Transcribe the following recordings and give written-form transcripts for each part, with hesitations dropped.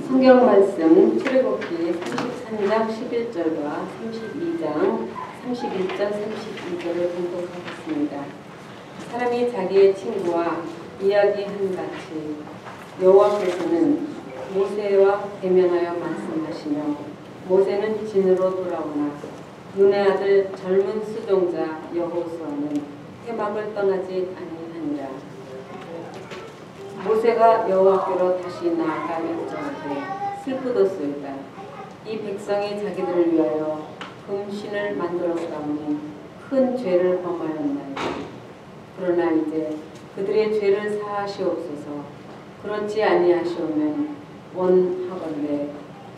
성경 말씀 출애굽기 33장 11절과 32장 31절 32절을 봉독하겠습니다. 사람이 자기의 친구와 이야기한 같이 여호와께서는 모세와 대면하여 말씀하시며 모세는 진으로 돌아오나 눈의 아들 젊은 수종자 여호수아는 회막을 떠나지 아니하니라. 모세가 여호와께로 다시 나아가 여쭈었되 슬프도소이다. 이 백성이 자기들을 위하여 금신을 만들었사오니 큰 죄를 범하였나이다. 그러나 이제 그들의 죄를 사하시옵소서. 그렇지 아니하시오면 원하건대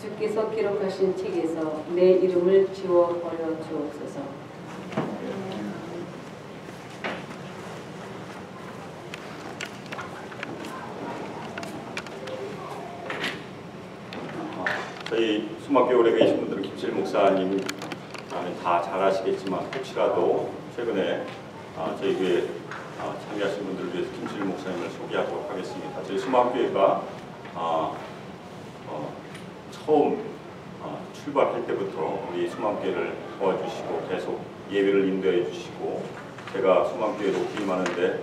주께서 기록하신 책에서 내 이름을 지워버려 주옵소서. 저희 수막교회 오래 계신 분들은 김실 목사님 다 잘 아시겠지만 혹시라도 최근에 저희 교회 참여하신 분들을 위해서 김실 목사님을 소개하도록 하겠습니다. 저희 수막교회가 처음 출발할 때부터 우리 수막교회를 도와주시고 계속 예배를 인도해 주시고 제가 수막교회로 부임하는데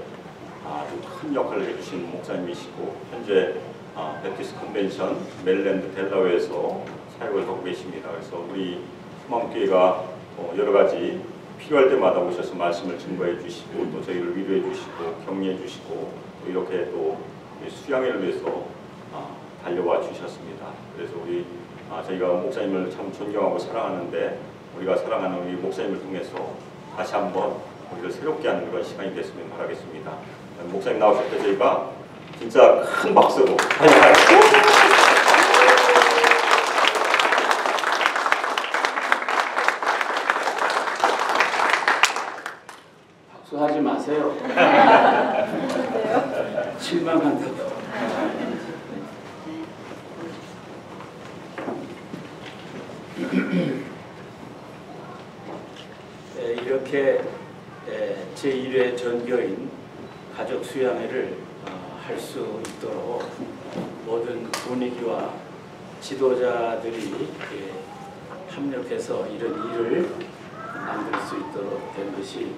아주 큰 역할을 해주신 목사님이시고 현재 베티스 컨벤션 메릴랜드 델라웨에서 사역을 하고 계십니다. 그래서 우리 수막교회가 여러 가지 필요할 때마다 오셔서 말씀을 증거해 주시고 또 저희를 위로해 주시고 격려해 주시고 또 이렇게 또 수양회를 위해서 달려와 주셨습니다. 그래서 우리 저희가 목사님을 참 존경하고 사랑하는데 우리가 사랑하는 우리 목사님을 통해서 다시 한번 우리를 새롭게 하는 그런 시간이 됐으면 바라겠습니다. 목사님 나오실 때 저희가 진짜 큰 박수로 환영하겠습니다. 박수하지 마세요. 실망한다고. 이렇게 제1회 전교인 가족 수양회를 할 수 있도록 모든 분위기와 지도자들이 협력해서 이런 일을 만들 수 있도록 된 것이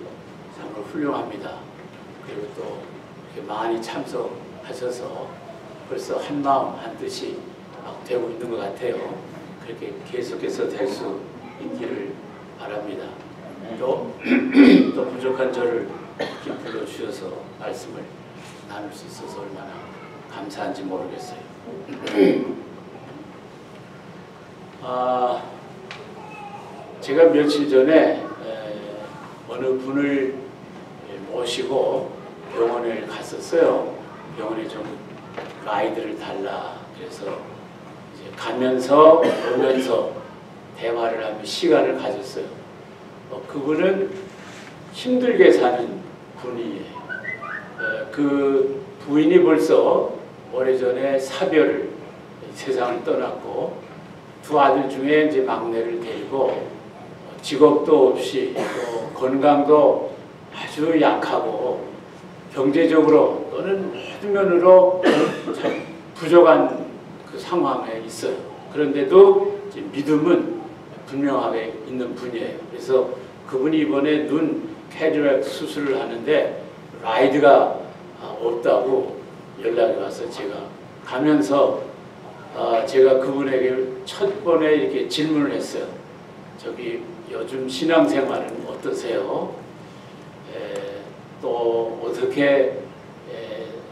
정말 훌륭합니다. 그리고 또 이렇게 많이 참석하셔서 벌써 한 마음 한 뜻이 되고 있는 것 같아요. 그렇게 계속해서 될 수 있기를 바랍니다. 또 부족한 저를 이렇게 불러주셔서 말씀을 나눌 수 있어서 얼마나 감사한지 모르겠어요. 제가 며칠 전에 어느 분을 모시고 병원에 갔었어요. 병원에 좀 라이드를 달라. 그래서 이제 가면서 오면서 대화를 하며 시간을 가졌어요. 그분은 힘들게 사는 분이에요. 그 부인이 벌써 오래전에 사별을 세상을 떠났고 두 아들 중에 이제 막내를 데리고 직업도 없이 또 건강도 아주 약하고 경제적으로 또는 모든 면으로 참 부족한 그 상황에 있어요. 그런데도 이제 믿음은 분명하게 있는 분이에요. 그래서 그분이 이번에 눈 캐트랙트 수술을 하는데 라이드가 없다고 연락이 와서 제가 가면서 제가 그분에게 첫 번에 이렇게 질문을 했어요. 저기 요즘 신앙생활은 어떠세요? 또 어떻게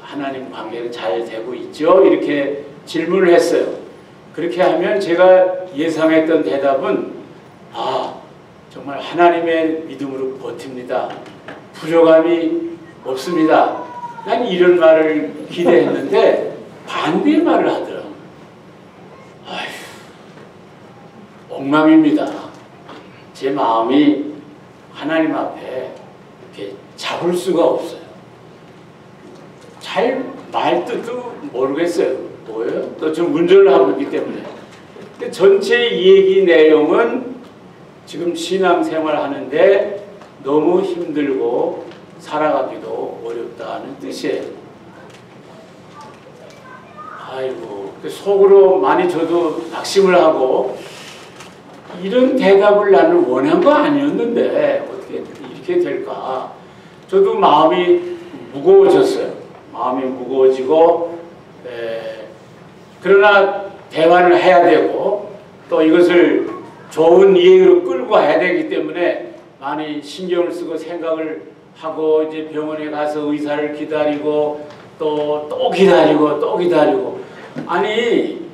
하나님 관계는 잘 되고 있죠? 이렇게 질문을 했어요. 그렇게 하면 제가 예상했던 대답은 정말 하나님의 믿음으로 버팁니다. 부족함이 없습니다. 난 이런 말을 기대했는데 반대의 말을 하더라고요. 엉망입니다. 제 마음이 하나님 앞에 이렇게 잡을 수가 없어요. 잘 말 뜻도 모르겠어요. 뭐예요? 또 좀 운전을 하고 있기 때문에. 근데 전체 얘기 내용은 지금 신앙생활 하는데 너무 힘들고 살아가기도 어렵다는 뜻이에요. 아이고, 속으로 많이 저도 낙심을 하고 이런 대답을 나는 원한 거 아니었는데 어떻게 이렇게 될까? 저도 마음이 무거워졌어요. 마음이 무거워지고 그러나 대화를 해야 되고 또 이것을 좋은 이해로 끌고 가야 되기 때문에 많이 신경을 쓰고 생각을 하고 이제 병원에 가서 의사를 기다리고 또 기다리고 아니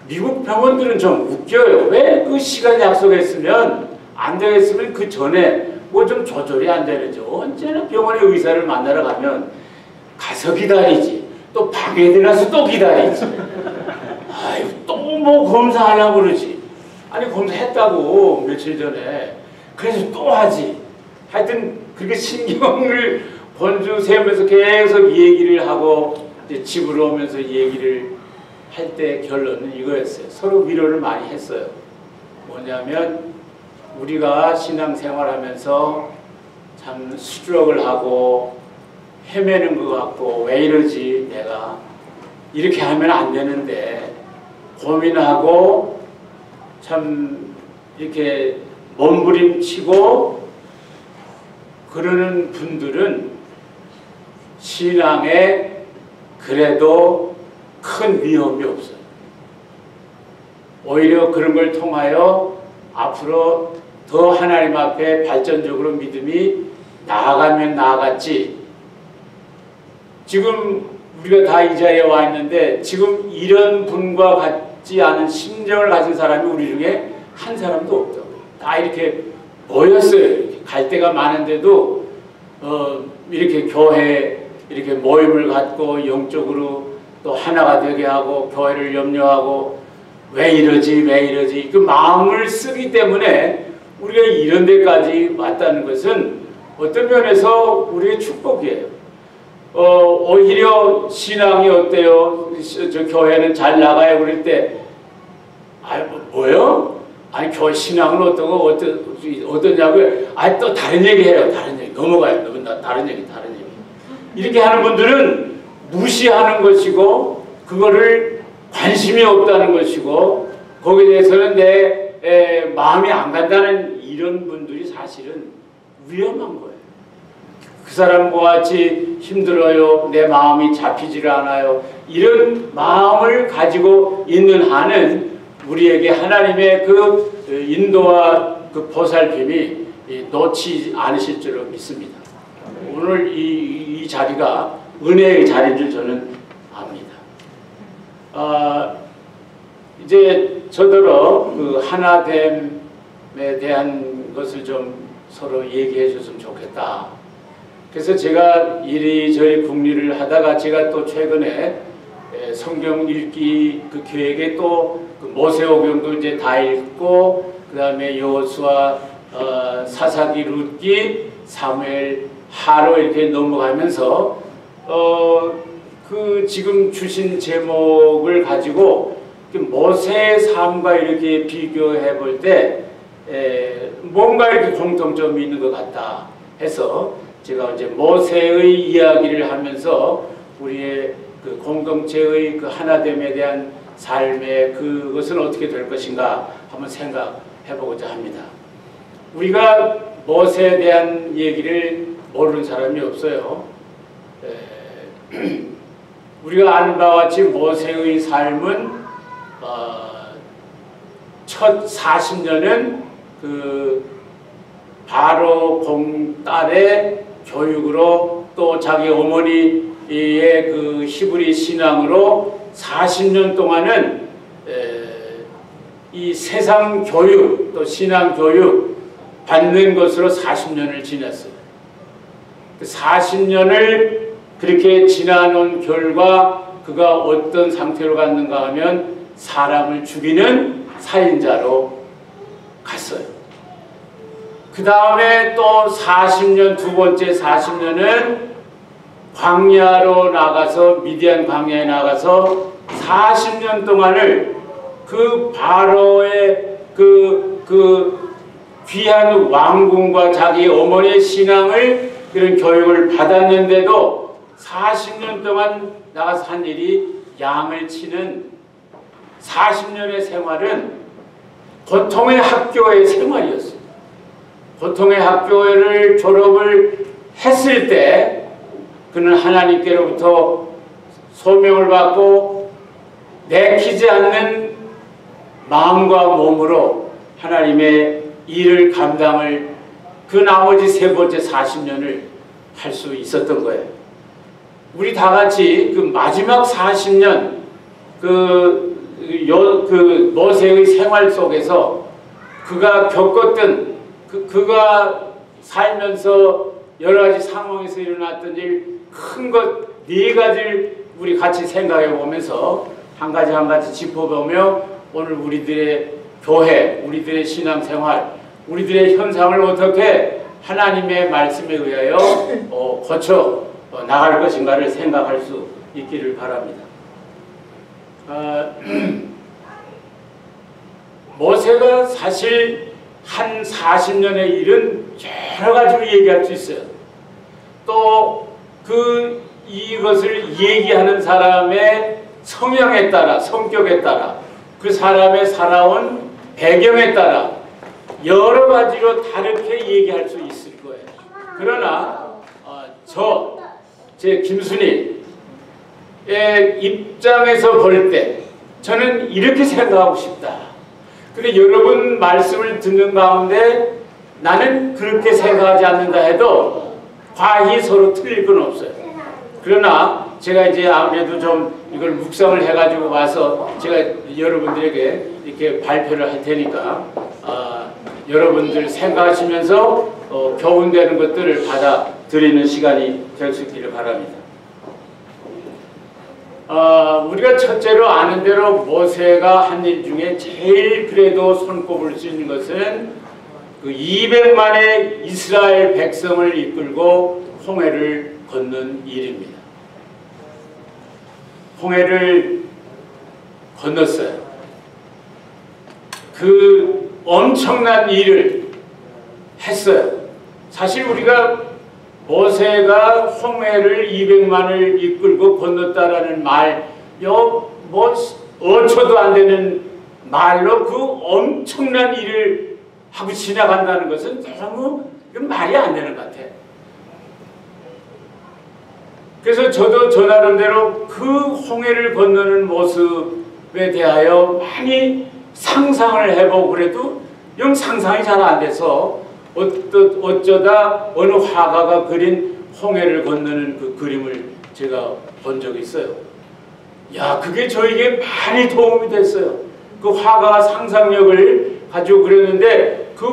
미국 병원들은 좀 웃겨요. 왜 그 시간 약속했으면 안 되겠으면 그 전에 뭐 좀 조절이 안 되는지 언제나 병원에 의사를 만나러 가면 가서 기다리지 또 방에 들어가서 또 기다리지 아유 또 뭐 검사하려고 그러지 아니 검사했다고 며칠 전에 그래서 또 하지 하여튼 그렇게 신경을 번주 세우면서 계속 얘기를 하고 이제 집으로 오면서 얘기를 할 때 결론은 이거였어요. 서로 위로를 많이 했어요. 뭐냐면 우리가 신앙생활하면서 참 스트럭을 하고 헤매는 것 같고 왜 이러지 내가 이렇게 하면 안 되는데 고민하고 참 이렇게 몸부림치고 그러는 분들은 신앙에 그래도 큰 위험이 없어요. 오히려 그런 걸 통하여 앞으로 더 하나님 앞에 발전적으로 믿음이 나아가면 나아갔지. 지금 우리가 다 이 자리에 와 있는데 지금 이런 분과 같지 않은 심정을 가진 사람이 우리 중에 한 사람도 없다고요. 다 이렇게 모였어요. 이렇게 갈 데가 많은데도 이렇게 교회 이렇게 모임을 갖고 영적으로 또 하나가 되게 하고 교회를 염려하고 왜 이러지 그 마음을 쓰기 때문에 우리가 이런 데까지 왔다는 것은 어떤 면에서 우리의 축복이에요. 오히려 신앙이 어때요? 저 교회는 잘 나가요 그럴 때 뭐요? 아니 교회 신앙은 어떠고 어떠냐고요? 아니 또 다른 얘기해요. 다른 얘기 넘어가요. 다른 얘기 이렇게 하는 분들은 무시하는 것이고 그거를 관심이 없다는 것이고 거기에 대해서는 내 마음이 안 간다는 이런 분들이 사실은 위험한 거예요. 그 사람과 같이 힘들어요. 내 마음이 잡히질 않아요. 이런 마음을 가지고 있는 한은 우리에게 하나님의 그 인도와 그 보살핌이 놓지 않으실 줄로 믿습니다. 오늘 이 자리가 은혜의 자리인 줄 저는 압니다. 이제 저더러 그 하나됨에 대한 것을 좀 서로 얘기해 줬으면 좋겠다. 그래서 제가 이리저리 궁리를 하다가 제가 또 최근에 성경 읽기 그 계획에 또 그 모세오경도 이제 다 읽고 그 다음에 여호수아 사사기 룻기 사무엘 하로 이렇게 넘어가면서 그 지금 주신 제목을 가지고 모세의 삶과 이렇게 비교해 볼 때 뭔가 이렇게 공통점이 있는 것 같다 해서 제가 이제 모세의 이야기를 하면서 우리의 그 공동체의 그 하나됨에 대한 삶의 그것은 어떻게 될 것인가 한번 생각해 보고자 합니다. 우리가 모세에 대한 얘기를 모르는 사람이 없어요. 우리가 아는 바와 같이 모세의 삶은 첫 40년은 그 바로 공딸의 교육으로 또 자기 어머니의 그 히브리 신앙으로 40년 동안은 이 세상 교육 또 신앙 교육 받는 것으로 40년을 지냈어요. 40년을 그렇게 지나놓은 결과 그가 어떤 상태로 갔는가 하면 사람을 죽이는 살인자로 갔어요. 그 다음에 또 40년, 두 번째 40년은 광야로 나가서 미디안 광야에 나가서 40년 동안을 그 바로의 그 귀한 왕궁과 자기 어머니의 신앙을 그런 교육을 받았는데도 40년 동안 나가서 한 일이 양을 치는 40년의 생활은 보통의 학교의 생활이었어요. 보통의 학교를 졸업을 했을 때 그는 하나님께로부터 소명을 받고 내키지 않는 마음과 몸으로 하나님의 일을 감당을 그 나머지 세 번째 40년을 할 수 있었던 거예요. 우리 다 같이 그 마지막 40년 그 모세의 생활 속에서 그가 겪었던 그가 살면서 여러 가지 상황에서 일어났던 일 큰 것 네 가지를 우리 같이 생각해 보면서 한 가지 짚어보며 오늘 우리들의 교회, 우리들의 신앙생활, 우리들의 현상을 어떻게 하나님의 말씀에 의하여 고쳐 나갈 것인가를 생각할 수 있기를 바랍니다. 모세가 사실 한 40년의 일은 여러 가지로 얘기할 수 있어요. 또 이것을 얘기하는 사람의 성향에 따라, 성격에 따라, 그 사람의 살아온 배경에 따라 여러 가지로 다르게 얘기할 수 있을 거예요. 그러나 제 김순희의 입장에서 볼 때 저는 이렇게 생각하고 싶다. 근데 여러분 말씀을 듣는 가운데 나는 그렇게 생각하지 않는다 해도 과히 서로 틀릴 건 없어요. 그러나 제가 이제 아무래도 좀 이걸 묵상을 해가지고 와서 제가 여러분들에게 이렇게 발표를 할 테니까 여러분들 생각하시면서 교훈되는 것들을 받아들이는 시간이 될 수 있기를 바랍니다. 우리가 첫째로 아는 대로 모세가 한 일 중에 제일 그래도 손꼽을 수 있는 것은 그 200만의 이스라엘 백성을 이끌고 홍해를 건넌 일입니다. 홍해를 건넜어요. 그 엄청난 일을 했어요. 사실 우리가 모세가 홍해를 200만을 이끌고 건넜다라는 말, 뭐 어초도 안 되는 말로 그 엄청난 일을 하고 지나간다는 것은 너무 말이 안 되는 것 같아요. 그래서 저도 저 나름대로 그 홍해를 건너는 모습에 대하여 많이 상상을 해보고 그래도 영 상상이 잘 안 돼서 어쩌다 어느 화가가 그린 홍해를 건너는 그 그림을 제가 본 적이 있어요. 야, 그게 저에게 많이 도움이 됐어요. 그 화가가 상상력을 가지고 그렸는데 그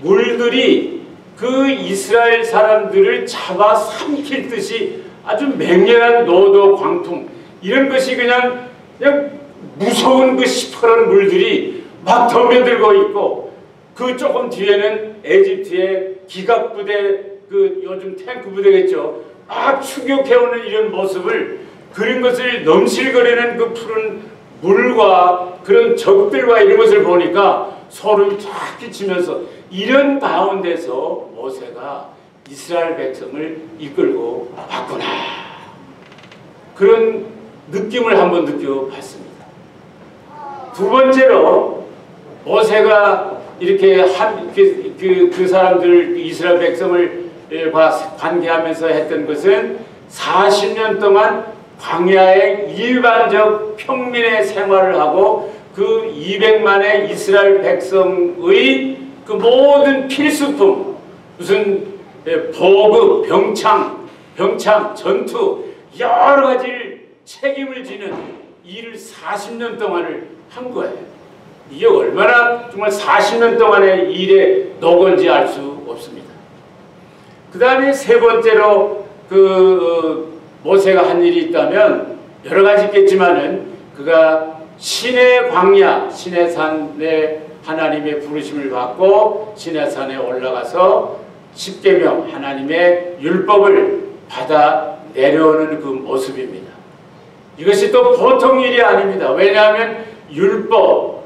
물들이 그 이스라엘 사람들을 잡아 삼킬 듯이 아주 맹렬한 노도 광풍 이런 것이 그냥 무서운 그 시퍼런 물들이 막 덤벼들고 있고 그 조금 뒤에는 에집트의 기갑부대 그 요즘 탱크 부대겠죠. 막 추격해오는 이런 모습을 그린 것을 넘실거리는 그 푸른 물과 그런 적들과 이런 것을 보니까 소름이 쫙 끼치면서 이런 가운데서 모세가 이스라엘 백성을 이끌고 왔구나. 그런 느낌을 한번 느껴봤습니다. 두 번째로 모세가 이렇게 그 사람들 이스라엘 백성을 관계하면서 했던 것은 40년 동안 광야의 일반적 평민의 생활을 하고 그 200만의 이스라엘 백성의 그 모든 필수품 무슨 보급, 병창, 전투 여러 가지를 책임을 지는 일을 40년 동안을 한 거예요. 이게 얼마나 정말 40년 동안의 일에 노건지 알 수 없습니다. 그 다음에 세 번째로 모세가 한 일이 있다면 여러 가지 있겠지만은 그가 신의 광야, 신의 산에 하나님의 부르심을 받고 신의 산에 올라가서 십계명 하나님의 율법을 받아 내려오는 그 모습입니다. 이것이 또 보통 일이 아닙니다. 왜냐하면 율법이라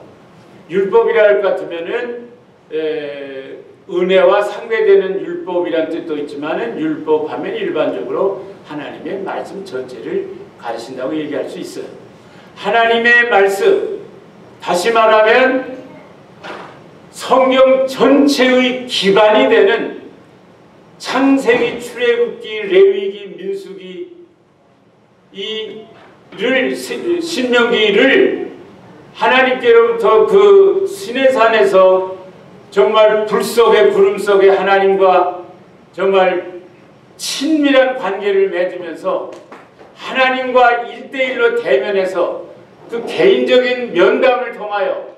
할 것 같으면은 은혜와 상대되는 율법이란 뜻도 있지만은 율법하면 일반적으로 하나님의 말씀 전체를 가르친다고 얘기할 수 있어요. 하나님의 말씀, 다시 말하면 성경 전체의 기반이 되는 창세기, 출애굽기, 레위기, 민수기 신명기를 하나님께로부터 그 시내산에서 정말 불 속에 구름 속에 하나님과 정말 친밀한 관계를 맺으면서 하나님과 1대1로 대면해서 그 개인적인 면담을 통하여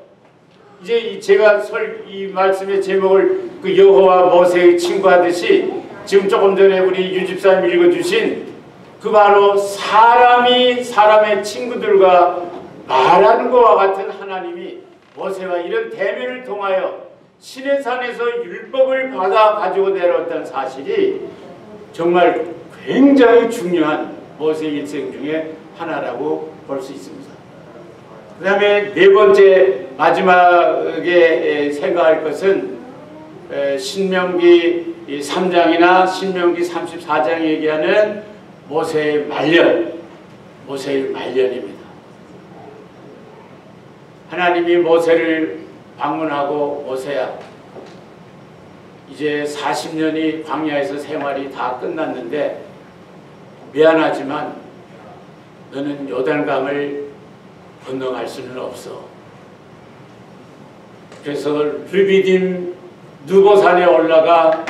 이제 제가 이 말씀의 제목을 그 여호와 모세의 친구하듯이 지금 조금 전에 우리 유집사님 읽어주신 그 바로 사람이 사람의 친구들과 말하는 것과 같은 하나님이 모세와 이런 대면을 통하여 시내산에서 율법을 받아 가지고 내려왔다는 사실이 정말 굉장히 중요한 모세 일생 중에 하나라고 볼 수 있습니다. 그 다음에 네 번째 마지막에 생각할 것은 신명기 3장이나 신명기 34장이 얘기하는 모세의 말년입니다. 하나님이 모세를 방문하고 모세야, 이제 40년이 광야에서 생활이 다 끝났는데 미안하지만 너는 요단강을 건너갈 수는 없어. 그래서 르비딤 느보산에 올라가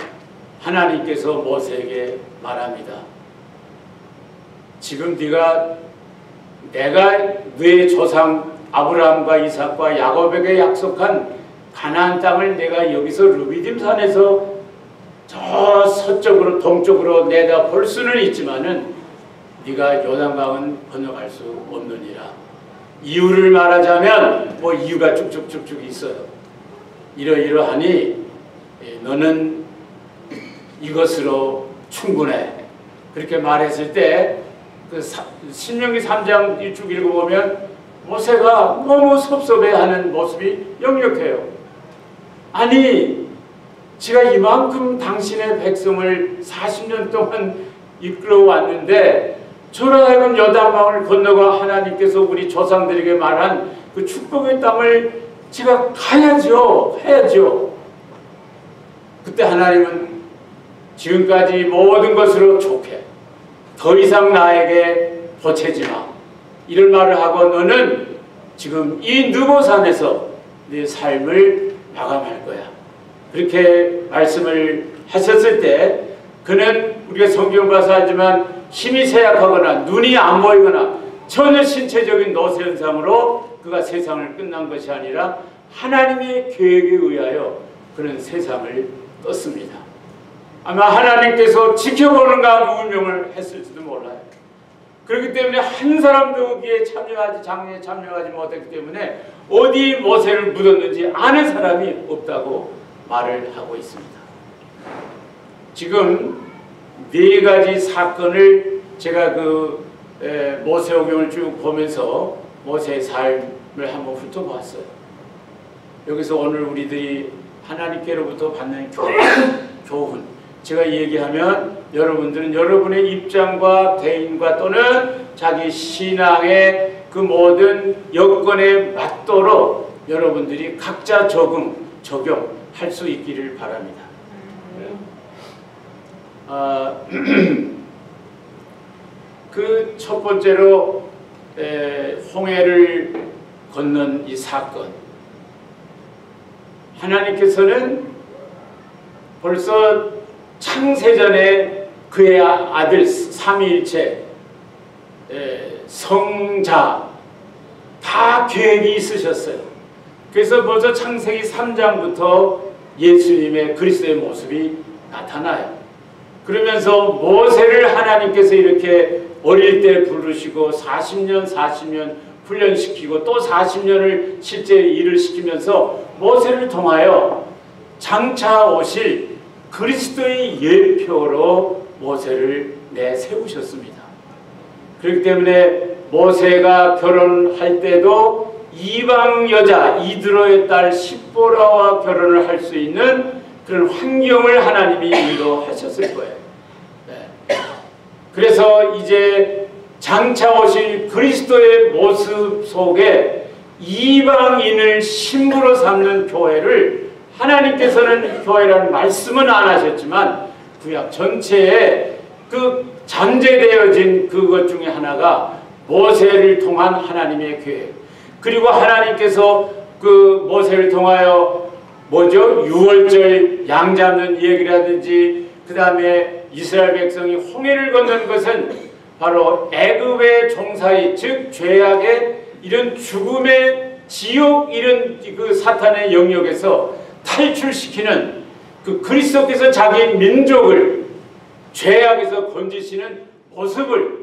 하나님께서 모세에게 말합니다. 지금 내가 너의 조상 아브라함과 이삭과 야곱에게 약속한 가나안 땅을 내가 여기서 르비딤 산에서 저 서쪽으로 동쪽으로 내다 볼 수는 있지만은 네가 요단강은 건너갈 수 없느니라. 이유를 말하자면 뭐 이유가 쭉쭉쭉쭉 있어요. 이러이러하니 너는 이것으로 충분해. 그렇게 말했을 때 그 신명기 3장 쭉 읽어보면 모세가 너무 섭섭해하는 모습이 역력해요. 아니, 제가 이만큼 당신의 백성을 40년 동안 이끌어왔는데 저로 하여금 요단강을 건너가 하나님께서 우리 조상들에게 말한 그 축복의 땅을 제가 해야죠. 그때 하나님은 지금까지 모든 것으로 족해. 더 이상 나에게 보채지 마. 이런 말을 하고 너는 지금 이 느보산에서 네 삶을 마감할 거야. 그렇게 말씀을 하셨을 때 그는 우리가 성경 봐서 하지만 힘이 쇠약하거나 눈이 안 보이거나 전혀 신체적인 노쇠 현상으로 그가 세상을 끝난 것이 아니라 하나님의 계획에 의하여 그는 세상을 떴습니다. 아마 하나님께서 지켜보는가 운명을 했을지도 몰라요. 그렇기 때문에 한 사람도 거기에 장례에 참여하지 못했기 때문에 어디 모세를 묻었는지 아는 사람이 없다고 말을 하고 있습니다. 지금 네 가지 사건을 제가 그 모세오경을 쭉 보면서 모세의 삶을 한번 훑어보았어요. 여기서 오늘 우리들이 하나님께로부터 받는 교훈, 제가 얘기하면 여러분들은 여러분의 입장과 개인과 또는 자기 신앙의 그 모든 여건에 맞도록 여러분들이 각자 적용할 수 있기를 바랍니다. 그 첫 번째로 홍해를 건넌 이 사건, 하나님께서는 벌써 창세전에 그의 아들 삼위일체 성자 다 계획이 있으셨어요. 그래서 벌써 창세기 3장부터 예수님의 그리스도의 모습이 나타나요. 그러면서 모세를 하나님께서 이렇게 어릴 때 부르시고 40년 훈련시키고 또 40년을 실제 일을 시키면서 모세를 통하여 장차 오실 그리스도의 예표로 모세를 내세우셨습니다. 그렇기 때문에 모세가 결혼할 때도 이방 여자 이드로의 딸 십보라와 결혼을 할 수 있는 그런 환경을 하나님이 인도하셨을 거예요. 네. 그래서 이제 장차 오실 그리스도의 모습 속에 이방인을 신부로 삼는 교회를 하나님께서는 교회라는 말씀은 안 하셨지만 구약 전체에 그 잠재되어진 그것 중에 하나가 모세를 통한 하나님의 계획, 그리고 하나님께서 그 모세를 통하여 뭐죠? 유월절 양 잡는 얘기라든지 그 다음에 이스라엘 백성이 홍해를 건넌 것은 바로 애굽의 종사의 즉 죄악의 이런 죽음의 지옥 이런 그 사탄의 영역에서 탈출시키는 그 그리스도께서 자기 민족을 죄악에서 건지시는 모습을,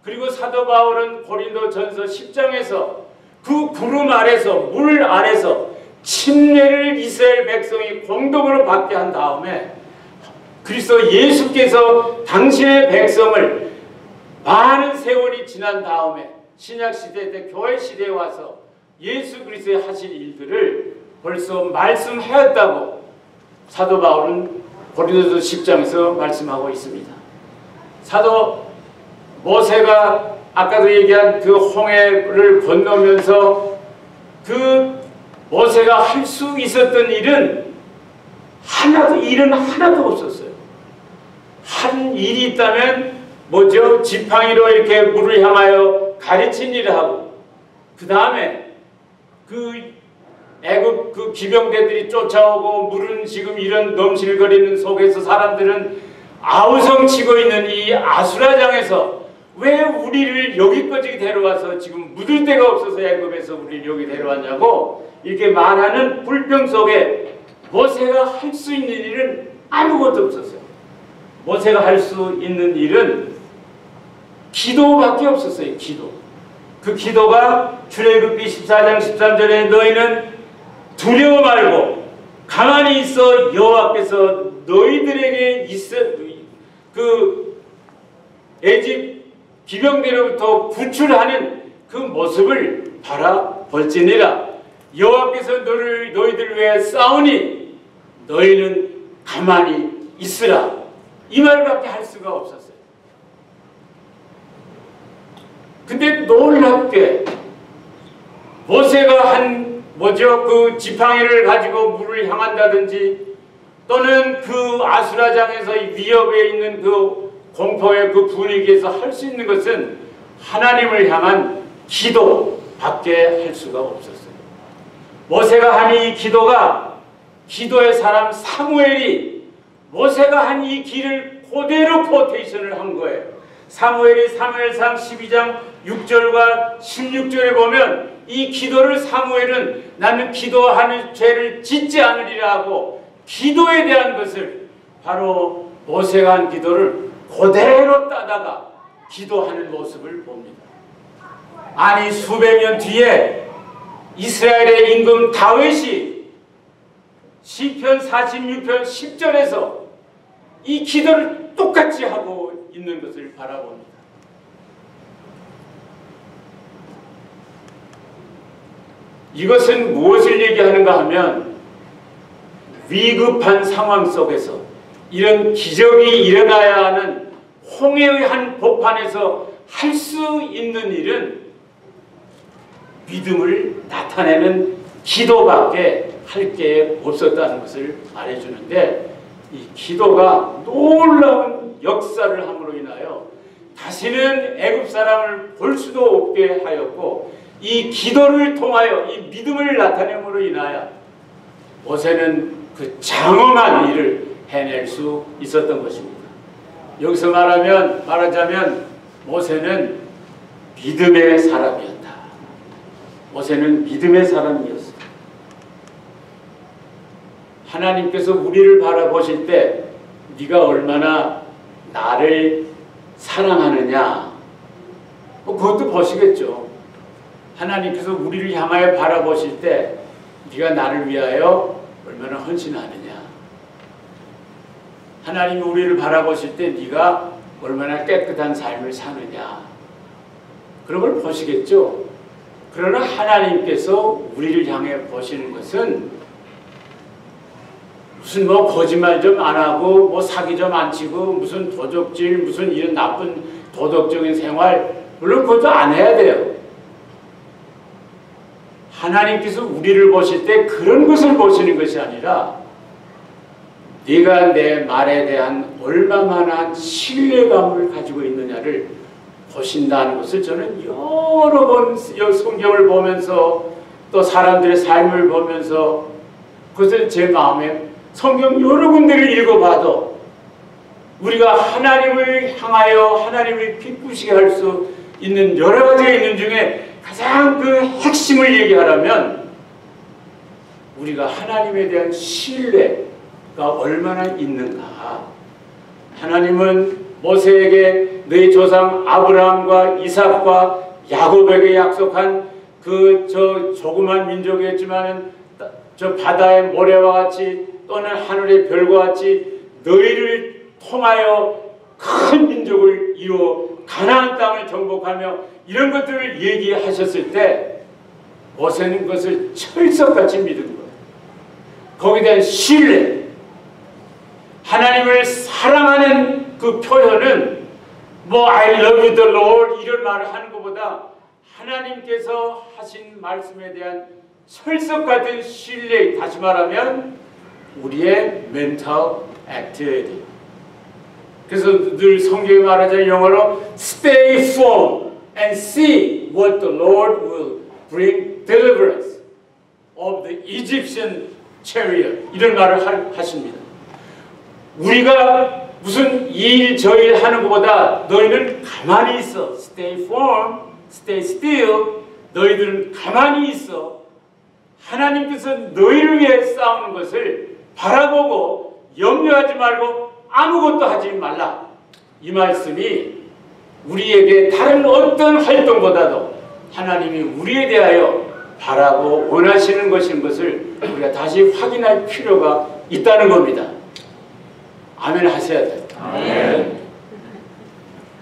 그리고 사도 바울은 고린도전서 10장에서 그 구름 아래서 물 아래서 침례를 이스라엘 백성이 공동으로 받게 한 다음에 그리스도 예수께서 당신의 백성을 많은 세월이 지난 다음에 신약시대 때 교회 시대에 와서 예수 그리스도의 하실 일들을 벌써 말씀하였다고 사도 바울은 고린도서 10장에서 말씀하고 있습니다. 사도 모세가 아까도 얘기한 그 홍해를 건너면서 그 모세가 할 수 있었던 일은 하나도 없었어요. 한 일이 있다면 뭐죠? 지팡이로 이렇게 물을 향하여 가르친 일을 하고, 그 다음에 그 애굽 그 기병대들이 쫓아오고 물은 지금 이런 넘실거리는 속에서 사람들은 아우성치고 있는 이 아수라장에서 왜 우리를 여기까지 데려와서 지금 묻을 데가 없어서 애굽에서 우리를 여기 데려왔냐고 이렇게 말하는 불평 속에 모세가 할 수 있는 일은 아무것도 없었어요. 모세가 할 수 있는 일은 기도밖에 없었어요. 기도. 그 기도가 출애굽기 14장 13절에 너희는 두려워 말고 가만히 있어 여호와께서 너희들에게 그 애집 기병대로부터 구출하는 그 모습을 바라볼지니라. 여호와께서 너희들 위해 싸우니 너희는 가만히 있으라. 이 말밖에 할 수가 없었어요. 근데 놀랍게 모세가 한 그 지팡이를 가지고 물을 향한다든지 또는 그 아수라장에서 위협에 있는 그 공포의 그 분위기에서 할 수 있는 것은 하나님을 향한 기도밖에 할 수가 없었어요. 모세가 한 이 기도가 기도의 사람 사무엘이 모세가 한 이 길을 그대로 코테이션을 한 거예요. 사무엘이 사무엘상 12장 6절과 16절에 보면 이 기도를 사무엘은 나는 기도하는 죄를 짓지 않으리라 하고 기도에 대한 것을 바로 모세가 한 기도를 그대로 따다가 기도하는 모습을 봅니다. 아니 수백 년 뒤에 이스라엘의 임금 다윗이 시편 46편 10절에서 이 기도를 똑같이 하고 있는 것을 바라봅니다. 이것은 무엇을 얘기하는가 하면 위급한 상황 속에서 이런 기적이 일어나야 하는 홍해의 한 복판에서 할 수 있는 일은 믿음을 나타내는 기도밖에 할 게 없었다는 것을 말해주는데, 이 기도가 놀라운 역사를 함으로 인하여 다시는 애굽 사람을 볼 수도 없게 하였고, 이 기도를 통하여 이 믿음을 나타냄으로 인하여 모세는 그 장엄한 일을 해낼 수 있었던 것입니다. 여기서 말하자면 모세는 믿음의 사람이었다. 모세는 믿음의 사람이었어요. 하나님께서 우리를 바라보실 때 네가 얼마나 나를 사랑하느냐 그것도 보시겠죠. 하나님께서 우리를 향하여 바라보실 때 네가 나를 위하여 얼마나 헌신하느냐, 하나님이 우리를 바라보실 때 네가 얼마나 깨끗한 삶을 사느냐, 그런 걸 보시겠죠. 그러나 하나님께서 우리를 향해 보시는 것은 무슨 거짓말 좀 안 하고 사기 좀 안 치고 무슨 도적질 무슨 이런 나쁜 도덕적인 생활 물론 그것도 안 해야 돼요. 하나님께서 우리를 보실 때 그런 것을 보시는 것이 아니라 네가 내 말에 대한 얼마만한 신뢰감을 가지고 있느냐를 보신다는 것을 저는 여러 번 성경을 보면서 또 사람들의 삶을 보면서 그것을 제 마음에 성경 여러 군데를 읽어봐도 우리가 하나님을 향하여 하나님을 기쁘시게 할 수 있는 여러 가지가 있는 중에 가장 그 핵심을 얘기하라면 우리가 하나님에 대한 신뢰가 얼마나 있는가. 하나님은 모세에게 너희 조상 아브라함과 이삭과 야곱에게 약속한 그 조그만 민족이었지만은 저 바다의 모래와 같이 또는 하늘의 별과 같이 너희를 통하여 큰 민족을 이루어 가나안 땅을 정복하며 이런 것들을 얘기하셨을 때 모세는 그것을 철석같이 믿은 거예요. 거기에 대한 신뢰, 하나님을 사랑하는 그 표현은 뭐 I love you the Lord 이런 말을 하는 것보다 하나님께서 하신 말씀에 대한 철석같은 신뢰, 다시 말하면 우리의 mental activity. 그래서 늘 성경이 말하자면 영어로 stay firm and see what the Lord will bring deliverance of the Egyptian chariot 이런 말을 하십니다. 우리가 무슨 이 일 저 일 하는 것보다 너희는 가만히 있어. stay firm, stay still. 너희들은 가만히 있어. 하나님께서 너희를 위해 싸우는 것을 바라보고 염려하지 말고 아무것도 하지 말라. 이 말씀이 우리에게 다른 어떤 활동보다도 하나님이 우리에 대하여 바라고 원하시는 것인 것을 우리가 다시 확인할 필요가 있다는 겁니다. 아멘 하셔야 돼요. 아멘.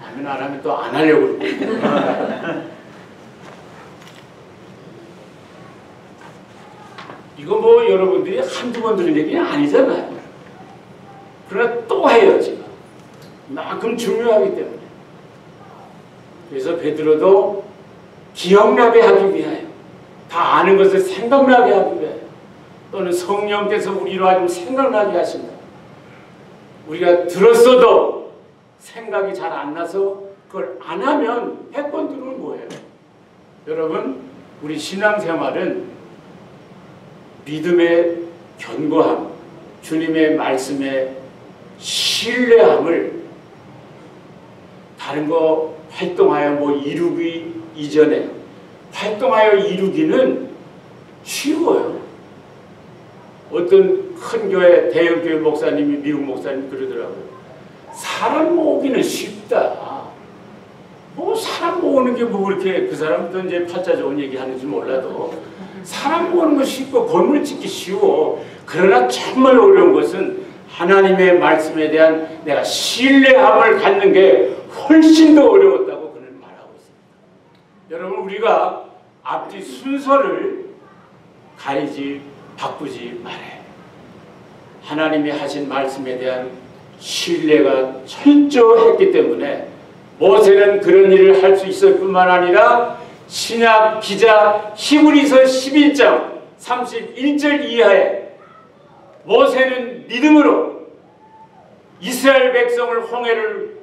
아멘 안 하면 또 안 하려고 그러고. 이거 뭐 여러분들이 한두 번 들은 얘기는 아니잖아요. 그러나 또 해요 지금. 그만큼 중요하기 때문에. 그래서 베드로도 기억나게 하기 위하여, 다 아는 것을 생각나게 하기 위하여, 또는 성령께서 우리로 하여금 생각나게 하신다. 우리가 들었어도 생각이 잘 안 나서 그걸 안 하면 100번 들으면 뭐예요? 여러분, 우리 신앙생활은 믿음의 견고함, 주님의 말씀에 신뢰함을 다른 거 활동하여 뭐 이루기 이전에 활동하여 이루기는 쉬워요. 어떤 큰 교회, 대형 교회 목사님이, 미국 목사님 그러더라고요. 사람 모으기는 쉽다. 뭐 사람 모으는 게 뭐 그렇게, 그 사람도 이제 팔자 좋은 얘기 하는지 몰라도 사람 모으는 건 쉽고 건물 짓기 쉬워. 그러나 정말 어려운 것은 하나님의 말씀에 대한 내가 신뢰함을 갖는 게 훨씬 더 어려웠다고 그는 말하고 있습니다. 여러분, 우리가 앞뒤 순서를 가리지 바꾸지 말아요. 하나님이 하신 말씀에 대한 신뢰가 철저했기 때문에 모세는 그런 일을 할 수 있을 뿐만 아니라 신약 기자 히브리서 11장 31절 이하에 모세는 믿음으로 이스라엘 백성을 홍해를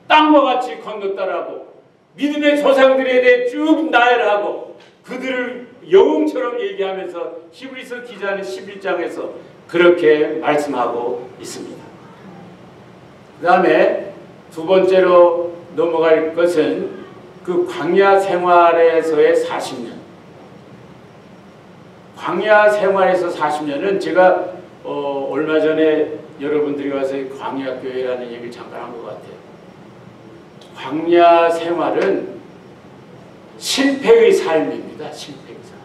땅과 같이 건넜다라고 믿음의 조상들에 대해 쭉 나열하고 그들을 영웅처럼 얘기하면서 히브리서 기자는 11장에서 그렇게 말씀하고 있습니다. 그 다음에 두 번째로 넘어갈 것은 그 광야 생활에서의 40년. 광야 생활에서 40년은 제가 얼마 전에 여러분들이 와서 광야교회라는 얘기를 잠깐 한 것 같아요. 광야 생활은 실패의 삶입니다. 실패의 삶.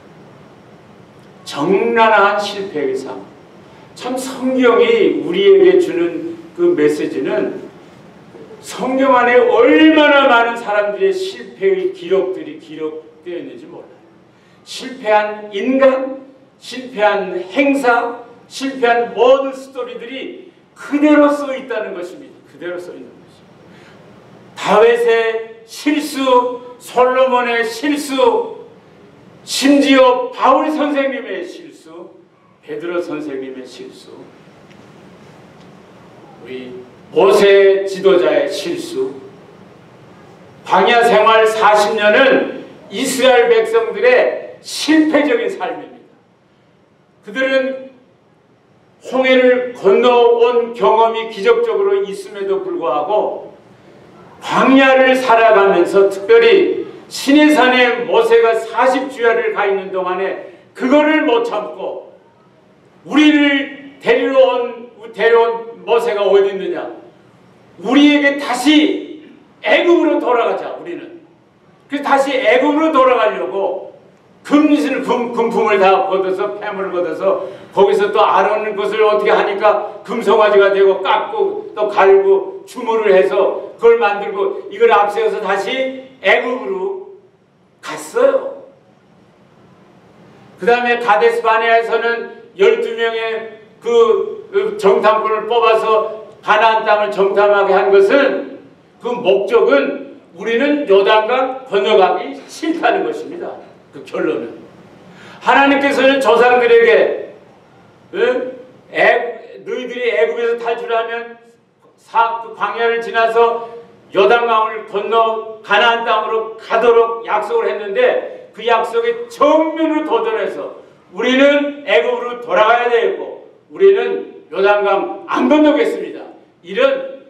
정난한 실패의 삶. 참 성경이 우리에게 주는 그 메시지는 성경 안에 얼마나 많은 사람들의 실패의 기록들이 기록되어 있는지 몰라요. 실패한 인간, 실패한 행사, 실패한 모든 스토리들이 그대로 써 있다는 것입니다. 그대로 써 있는 것입니다. 다윗의 실수, 솔로몬의 실수, 심지어 바울 선생님의 실수, 베드로 선생님의 실수, 우리 모세 지도자의 실수, 광야 생활 40년은 이스라엘 백성들의 실패적인 삶입니다. 그들은 홍해를 건너온 경험이 기적적으로 있음에도 불구하고 광야를 살아가면서 특별히 시내산에 모세가 40주야를 가 있는 동안에 그거를 못 참고 우리를 데려온 모세가 어디 있느냐, 우리에게 다시 애굽으로 돌아가자. 우리는 그래서 다시 애굽으로 돌아가려고 금품을 다 걷어서, 폐물을 걷어서 거기서 또 아론 것을 어떻게 하니까 금송아지가 되고 깎고 또 갈고 주물을 해서 그걸 만들고 이걸 앞세워서 다시 애굽으로 갔어요. 그 다음에 가데스 바네아에서는 12명의 그 정탐꾼을 뽑아서 가나안 땅을 정탐하게 한 것은, 그 목적은 우리는 요단강 건너가기 싫다는 것입니다. 그 결론은 하나님께서는 조상들에게 너희들이 애굽에서 탈출하면 그 광야를 지나서 요단강을 건너 가나안 땅으로 가도록 약속을 했는데 그 약속에 정면으로 도전해서 우리는 애굽으로 돌아가야 되겠고 우리는 요단강 안 건너겠습니다. 이런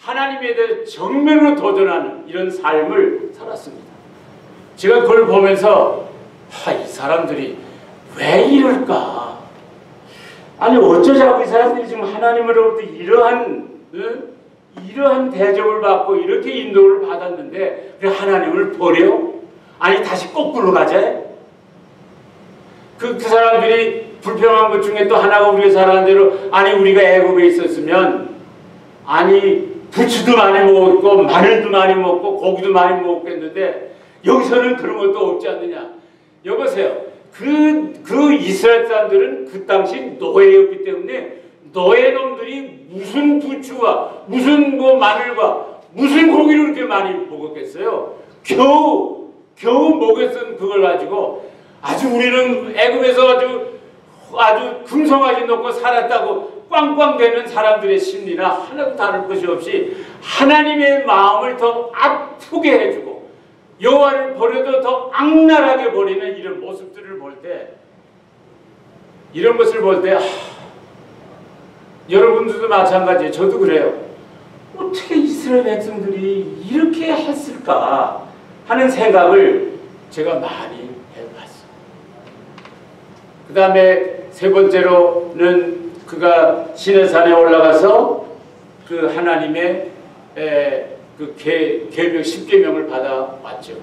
하나님에 대해 정면으로 도전하는 이런 삶을 살았습니다. 제가 그걸 보면서 이 사람들이 왜 이럴까? 아니 어쩌자고 이 사람들이 지금 하나님으로부터 이러한 대접을 받고 이렇게 인도를 받았는데 그래 하나님을 버려? 아니 다시 거꾸로 가자? 그 사람들이 불평한 것 중에 또 하나가 우리가 잘하는 대로, 아니 우리가 애굽에 있었으면 아니 부추도 많이 먹었고 마늘도 많이 먹고 고기도 많이 먹었겠는데 여기서는 그런 것도 없지 않느냐. 여보세요. 그 이스라엘 사람들은 그 당시 노예였기 때문에 노예놈들이 무슨 부추와 무슨 마늘과 무슨 고기를 그렇게 많이 먹었겠어요. 겨우 먹였던 그걸 가지고 아주 우리는 애굽에서 아주 금송아지 놓고 살았다고 꽝꽝대는 사람들의 심리나 하나도 다를 것이 없이 하나님의 마음을 더 아프게 해주고 여호와를 버려도 더 악랄하게 버리는 이런 모습들을 볼 때, 이런 것을 볼 때 여러분들도 마찬가지예요. 저도 그래요. 어떻게 이스라엘 백성들이 이렇게 했을까 하는 생각을 제가 많이 해봤어요. 그 다음에 세 번째로는 그가 시내산에 올라가서 그 하나님의 그 계명 10계명을 받아왔죠.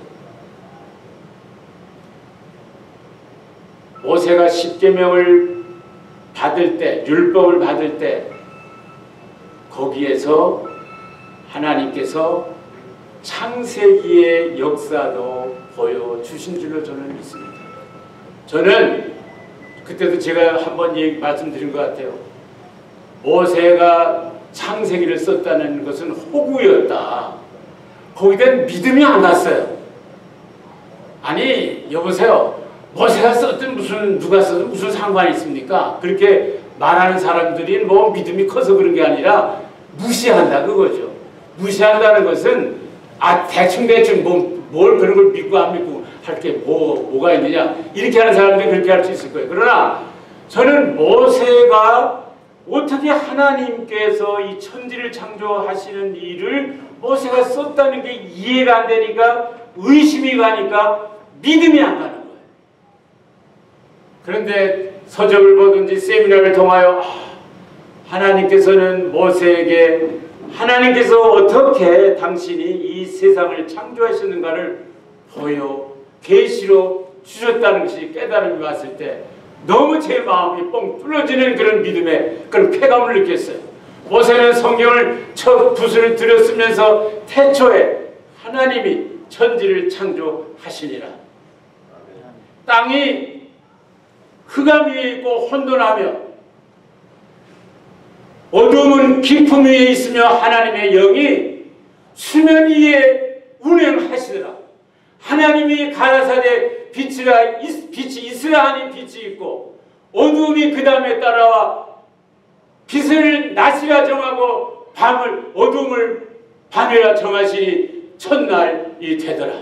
모세가 10계명을 받을 때, 율법을 받을 때 거기에서 하나님께서 창세기의 역사도 보여주신 줄로 저는 믿습니다. 저는 그때도 제가 한번 말씀드린 것 같아요. 모세가 창세기를 썼다는 것은 호구였다. 거기다 믿음이 안 갔어요. 아니 여보세요. 모세가 썼든 누가 썼든 무슨 상관이 있습니까? 그렇게 말하는 사람들이 뭐 믿음이 커서 그런 게 아니라 무시한다 그거죠. 무시한다는 것은 대충 뭘 그런 걸 믿고 안 믿고 할 게 뭐가 있느냐 이렇게 하는 사람들이 그렇게 할 수 있을 거예요. 그러나 저는 모세가 어떻게 하나님께서 이 천지를 창조하시는 일을 모세가 썼다는 게 이해가 안 되니까 의심이 가니까 믿음이 안 가는 거예요. 그런데 서적을 보든지 세미나를 통하여 하나님께서는 모세에게 하나님께서 어떻게 당신이 이 세상을 창조하셨는가를 계시로 주셨다는 것이 깨달음이 왔을 때 너무 제 마음이 뻥 뚫어지는 그런 믿음의 그런 쾌감을 느꼈어요. 모세는 성경을 첫 붓을 들였으면서 태초에 하나님이 천지를 창조하시니라. 땅이 흑암 위에 있고 혼돈하며 어두움은 깊음 위에 있으며 하나님의 영이 수면 위에 운행하시더라. 하나님이 가라사대 빛이 있으라 하니 빛이 있고 어둠이 그 다음에 따라와 빛을 낮이라 정하고 어둠을 밤이라 정하시니 첫날이 되더라.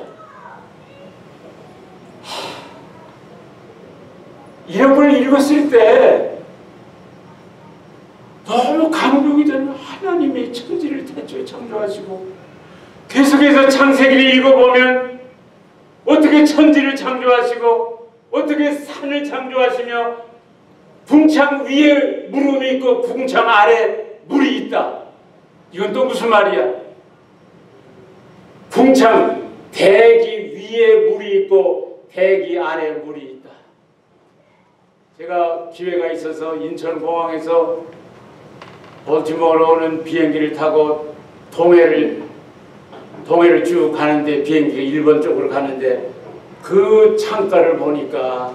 이런 걸 읽었을 때 너무 감동이 되는 하나님의 천지를 태초에 창조하시고 계속해서 창세기를 읽어보면 어떻게 천지를 창조하시고 어떻게 산을 창조하시며 궁창 위에 물음이 있고 궁창 아래 물이 있다. 이건 또 무슨 말이야? 궁창 대기 위에 물이 있고 대기 아래 물이 있다. 제가 기회가 있어서 인천공항에서 볼티모어로 오는 비행기를 타고 동해를 쭉 가는데 비행기가 일본 쪽으로 가는데 그 창가를 보니까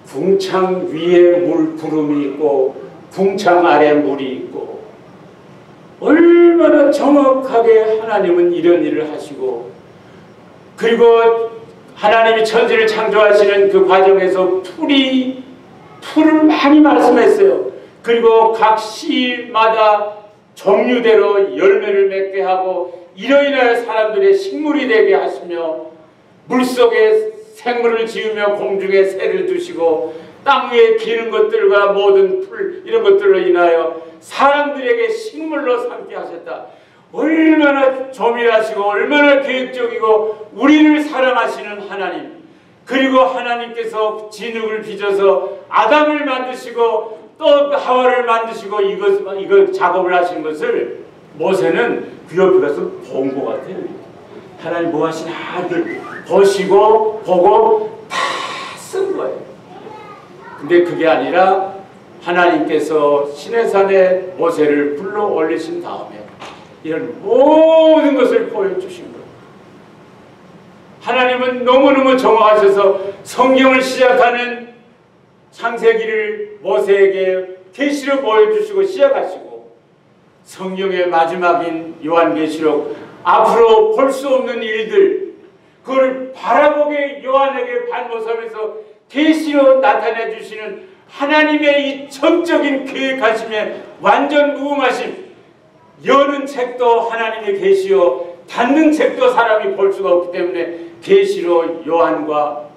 궁창 위에 구름이 있고 궁창 아래 물이 있고 얼마나 정확하게 하나님은 이런 일을 하시고 그리고 하나님이 천지를 창조하시는 그 과정에서 풀을 많이 말씀했어요. 그리고 각 씨마다 종류대로 열매를 맺게 하고 이로 인하여 사람들의 식물이 되게 하시며 물속에 생물을 지으며 공중에 새를 두시고 땅 위에 기는 것들과 모든 풀 이런 것들로 인하여 사람들에게 식물로 삼게 하셨다. 얼마나 조밀하시고 얼마나 계획적이고 우리를 사랑하시는 하나님. 그리고 하나님께서 진흙을 빚어서 아담을 만드시고 또 하와를 만드시고 이거 작업을 하신 것을 모세는 그 옆에 가서 본 것 같아요. 하나님 뭐 하시나 보시고 보고 다 쓴 거예요. 근데 그게 아니라 하나님께서 시내산에 모세를 불러 올리신 다음에 이런 모든 것을 보여주신 거예요. 하나님은 너무너무 정확하셔서 성경을 시작하는 창세기를 모세에게 계시로 보여주시고 시작하시고 성경의 마지막인 요한계시록 앞으로 볼 수 없는 일들 그걸 바라보게 요한에게 발모섬에서 계시로 나타내 주시는 하나님의 이 전적인 계획하심에 완전 무궁하심. 여는 책도 하나님의 계시요 닫는 책도 사람이 볼 수가 없기 때문에 계시로 요한과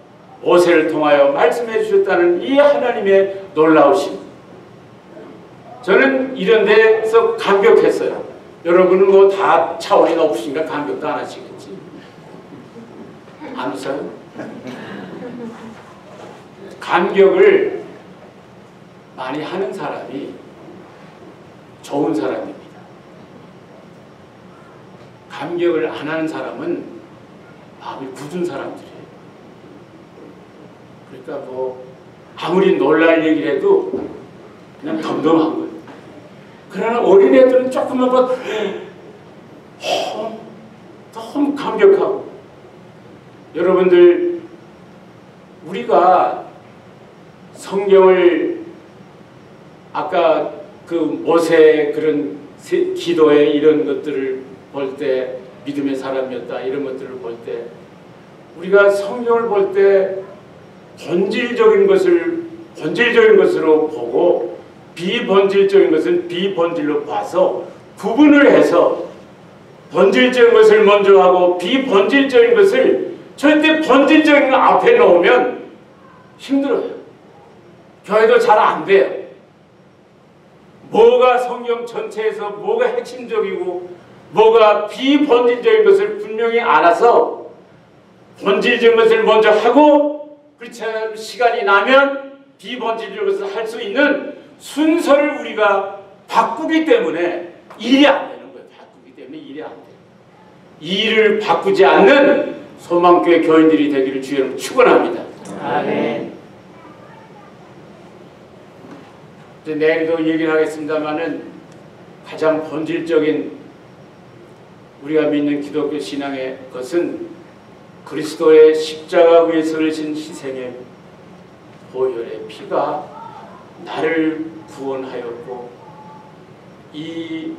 모세를 통하여 말씀해 주셨다는 이 하나님의 놀라우심. 저는 이런 데서 감격했어요. 여러분은 뭐 다 차원이 높으신가 감격도 안 하시겠지. 안 웃어요? 감격을 많이 하는 사람이 좋은 사람입니다. 감격을 안 하는 사람은 마음이 굳은 사람들이에요. 그러니까 뭐 아무리 놀랄 얘기를 해도 그냥 덤덤한 거예요. 그러나 어린애들은 조금만 봐도 너무 감격하고. 여러분들 우리가 성경을 아까 그 모세의 그런 기도의 이런 것들을 볼 때 믿음의 사람이었다 이런 것들을 볼 때 우리가 성경을 볼 때 본질적인 것으로 보고 비본질적인 것은 비본질로 봐서 구분을 해서 본질적인 것을 먼저 하고 비본질적인 것을 절대 본질적인 것 앞에 놓으면 힘들어요. 교회도 잘 안 돼요. 뭐가 성경 전체에서 뭐가 핵심적이고 뭐가 비본질적인 것을 분명히 알아서 본질적인 것을 먼저 하고 그렇지 않으면 시간이 나면 비본질적인 것을 할 수 있는 순서를 우리가 바꾸기 때문에 일이 안 되는 거예요. 바꾸기 때문에 일이 안 돼요. 이 일을 바꾸지 않는 소망교회 교인들이 되기를 주여로 축원합니다. 아멘. 이제 내일도 얘기를 하겠습니다만은 가장 본질적인 우리가 믿는 기독교 신앙의 것은 그리스도의 십자가 위에 서신 희생의 보혈의 피가 나를 구원하였고 이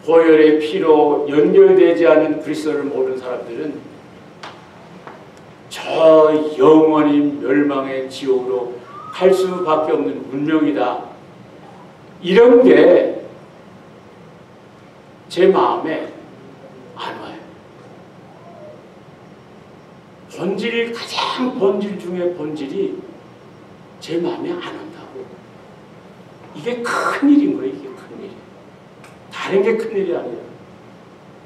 보혈의 피로 연결되지 않은 그리스도를 모르는 사람들은 저 영원히 멸망의 지옥으로 갈 수밖에 없는 운명이다. 이런 게 제 마음에 안 와요. 가장 본질 중에 본질이 제 마음에 안 온다고. 이게 큰일인 거예요. 이게 큰일. 다른 게 큰일이 아니라.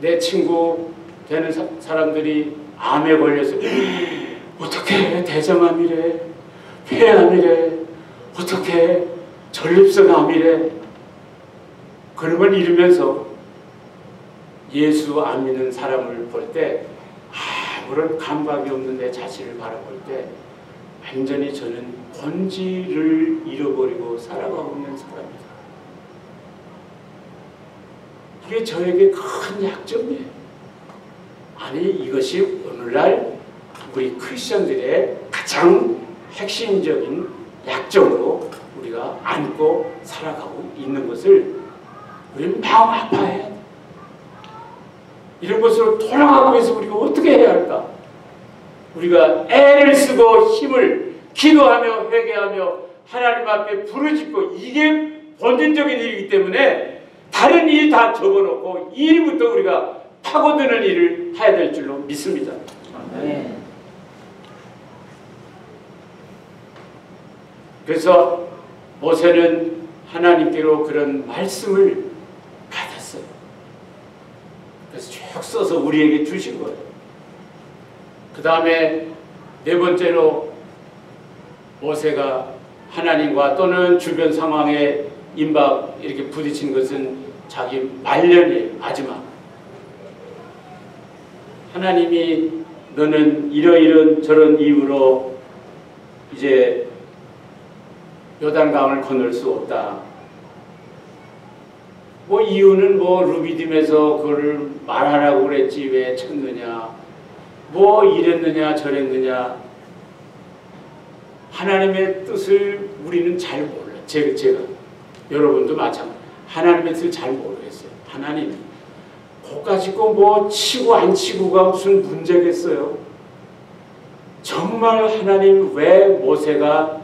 내 친구 되는 사람들이 암에 걸려서 어떻게 대장암이래, 폐암이래, 어떻게 전립선 암이래. 그런 걸 잃으면서 예수 안 믿는 사람을 볼 때 아무런 감각이 없는 내 자신을 바라볼 때 완전히 저는 본질을 잃어버리고 살아가고 있는 사람이다. 이게 저에게 큰 약점이에요. 아니 이것이 오늘날 우리 크리스천들의 가장 핵심적인 약점으로 우리가 안고 살아가고 있는 것을 우리는 마음 아파해야 돼. 이런 것으로 돌아가기 위해서 우리가 어떻게 해야 할까? 우리가 애를 쓰고 힘을 기도하며 회개하며 하나님 앞에 부르짖고 이게 본질적인 일이기 때문에 다른 일 다 접어놓고 이 일부터 우리가 파고드는 일을 해야 될 줄로 믿습니다. 네. 그래서 모세는 하나님께로 그런 말씀을 받았어요. 그래서 쭉 써서 우리에게 주신 거예요. 그 다음에 네 번째로 모세가 하나님과 또는 주변 상황에 임박 이렇게 부딪힌 것은 자기 말년이에요. 마지막. 하나님이 너는 이러이런 저런 이유로 이제 요단강을 건널 수 없다. 뭐 이유는 뭐 루비딤에서 그걸 말하라고 그랬지 왜 쳤느냐. 뭐 이랬느냐 저랬느냐. 하나님의 뜻을 우리는 잘 몰라. 제가 여러분도 마찬가지. 하나님의 뜻을 잘 모르겠어요. 하나님 고까지 뭐 치고 안 치고가 무슨 문제겠어요. 정말 하나님 왜 모세가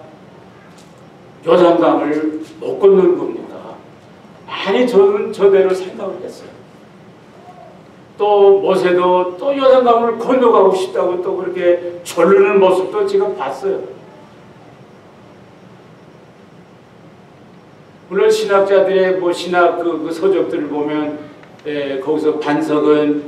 요단강을 못 건너는 겁니까? 많이 저는 저대로 생각을 했어요. 또 모세도 또 요단강을 건너가고 싶다고 또 그렇게 졸르는 모습도 제가 봤어요. 물론 신학자들의 뭐 신학 그 서적들을 보면 거기서 반석은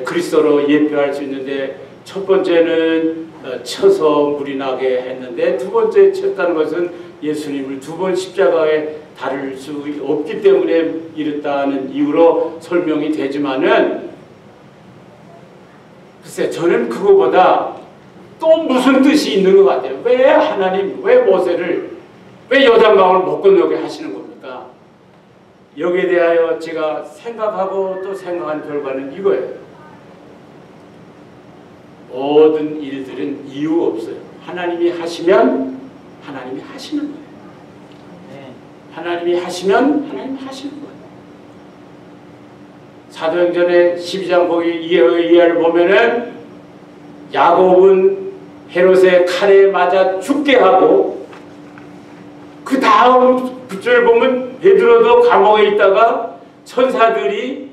그리스도로 예표할 수 있는데 첫 번째는 쳐서 물이 나게 했는데 두 번째 쳤다는 것은 예수님을 두 번 십자가에 달을 수 없기 때문에 이랬다는 이유로 설명이 되지만은 글쎄 저는 그거보다 또 무슨 뜻이 있는 것 같아요. 왜 하나님, 왜 모세를 왜 요단강을 못 건너게 하시는 겁니까? 여기에 대하여 제가 생각하고 또 생각한 결과는 이거예요. 모든 일들은 이유 없어요. 하나님이 하시면 하나님이 하시는 거예요. 하나님이 하시면 하나님 하시는 거예요. 사도행전의 12장 거기 이해를 보면은 야곱은 헤롯의 칼에 맞아 죽게 하고 그 다음 구절을 보면 베드로도 감옥에 있다가 천사들이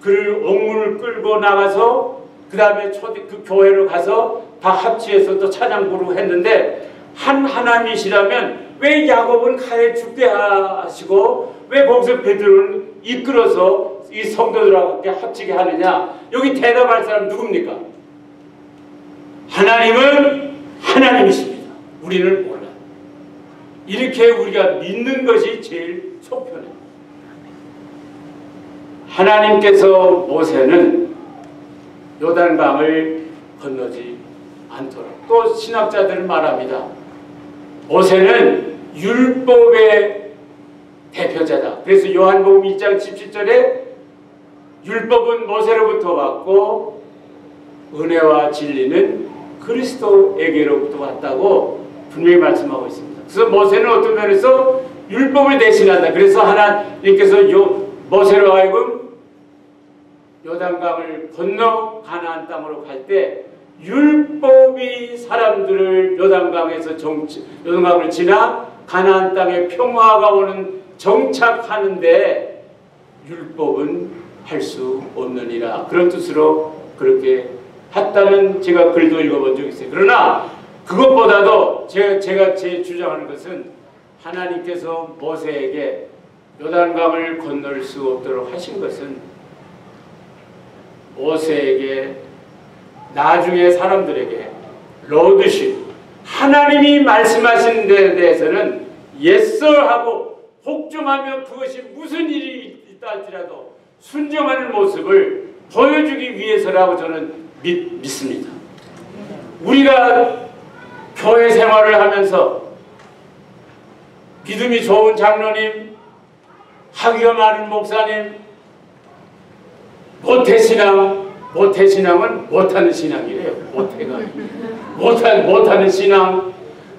그를 옥문을 끌고 나가서 그 다음에 그 교회로 가서 다 합치해서 또 찬양 부르고 했는데 한 하나님이시라면 왜 야곱은 칼에 죽게 하시고 왜 거기서 베드로는 이끌어서 이 성도들하고 합치게 하느냐? 여기 대답할 사람 누굽니까? 하나님은 하나님이십니다. 우리는 몰라요. 이렇게 우리가 믿는 것이 제일 속편해요. 하나님께서 모세는 요단강을 건너지 않도록 또 신학자들은 말합니다. 모세는 율법의 대표자다. 그래서 요한복음 1장 17절에 율법은 모세로부터 왔고 은혜와 진리는 그리스도에게로부터 왔다고 분명히 말씀하고 있습니다. 그래서 모세는 어떤 면에서 율법을 대신한다. 그래서 하나님께서 모세로 하여금 요단강을 건너 가나안 땅으로 갈 때 율법이 사람들을 요단강을 지나 가나안 땅에 평화가 오는 정착하는데 율법은 할 수 없느니라. 그런 뜻으로 그렇게 했다는 제가 글도 읽어본 적이 있어요. 그러나 그것보다도 제가 제 주장하는 것은 하나님께서 모세에게 요단강을 건널 수 없도록 하신 것은 모세에게 나중에 사람들에게 로드십 하나님이 말씀하신 데 대해서는 예설하고 복종하며 그것이 무슨 일이 있다 할지라도 순종하는 모습을 보여주기 위해서라고 저는 믿습니다. 우리가 교회 생활을 하면서 믿음이 좋은 장로님, 학위가 많은 목사님, 모태신앙은 못하는 신앙이래요. 못하는 신앙.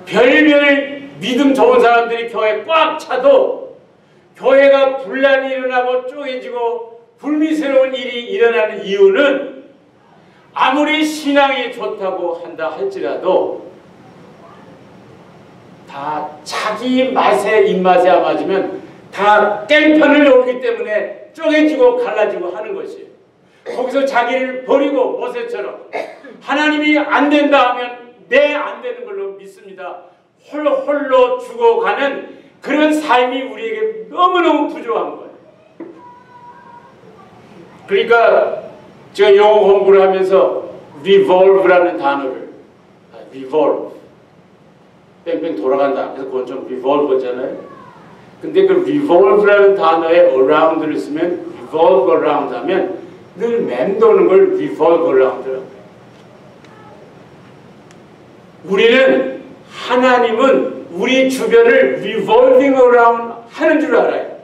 별별 믿음 좋은 사람들이 교회 꽉 차도 교회가 분란이 일어나고 쪼개지고 불미스러운 일이 일어나는 이유는 아무리 신앙이 좋다고 한다 할지라도 다 자기 맛에 입맛에 안 맞으면 다 깽판을 놓기 때문에 쪼개지고 갈라지고 하는 것이에요. 거기서 자기를 버리고 모세처럼 하나님이 안 된다 하면 내 안 되는 걸로 믿습니다. 홀로 죽어가는 그런 삶이 우리에게 너무너무 부족한 거예요. 그러니까 제가 영어 공부를 하면서 revolve라는 단어를 revolve 뺑뺑 돌아간다. 그래서 그건 좀 revolve잖아요. 근데 그 revolve라는 단어에 around를 쓰면 revolve around 하면 늘 맴도는 걸 revolve around라고. 우리는 하나님은 우리 주변을 revolving around 하는 줄 알아요.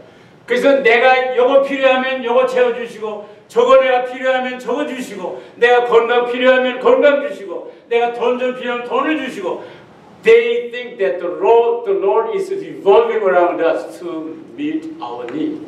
그래서 내가 이거 필요하면 이거 채워주시고 저거 내가 필요하면 저거 주시고 내가 건강 필요하면 건강 주시고 내가 돈 좀 필요하면 돈을 주시고 They think that the Lord is revolving around us to meet our need.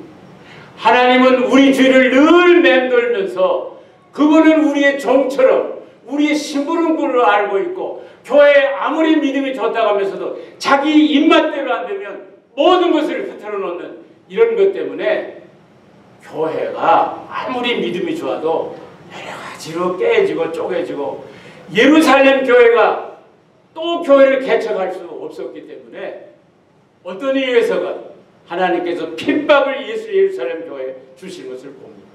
하나님은 우리 주위를 늘 맴돌면서 그분은 우리의 종처럼 우리의 심부름꾼으로 알고 있고 교회에 아무리 믿음이 좋다고 하면서도 자기 입맛대로 안 되면 모든 것을 흐트러 놓는 이런 것 때문에 교회가 아무리 믿음이 좋아도 여러 가지로 깨지고 쪼개지고 예루살렘 교회가 또 교회를 개척할 수 없었기 때문에 어떤 이유에서가 하나님께서 핍박을 예루살렘 교회에 주신 것을 봅니다.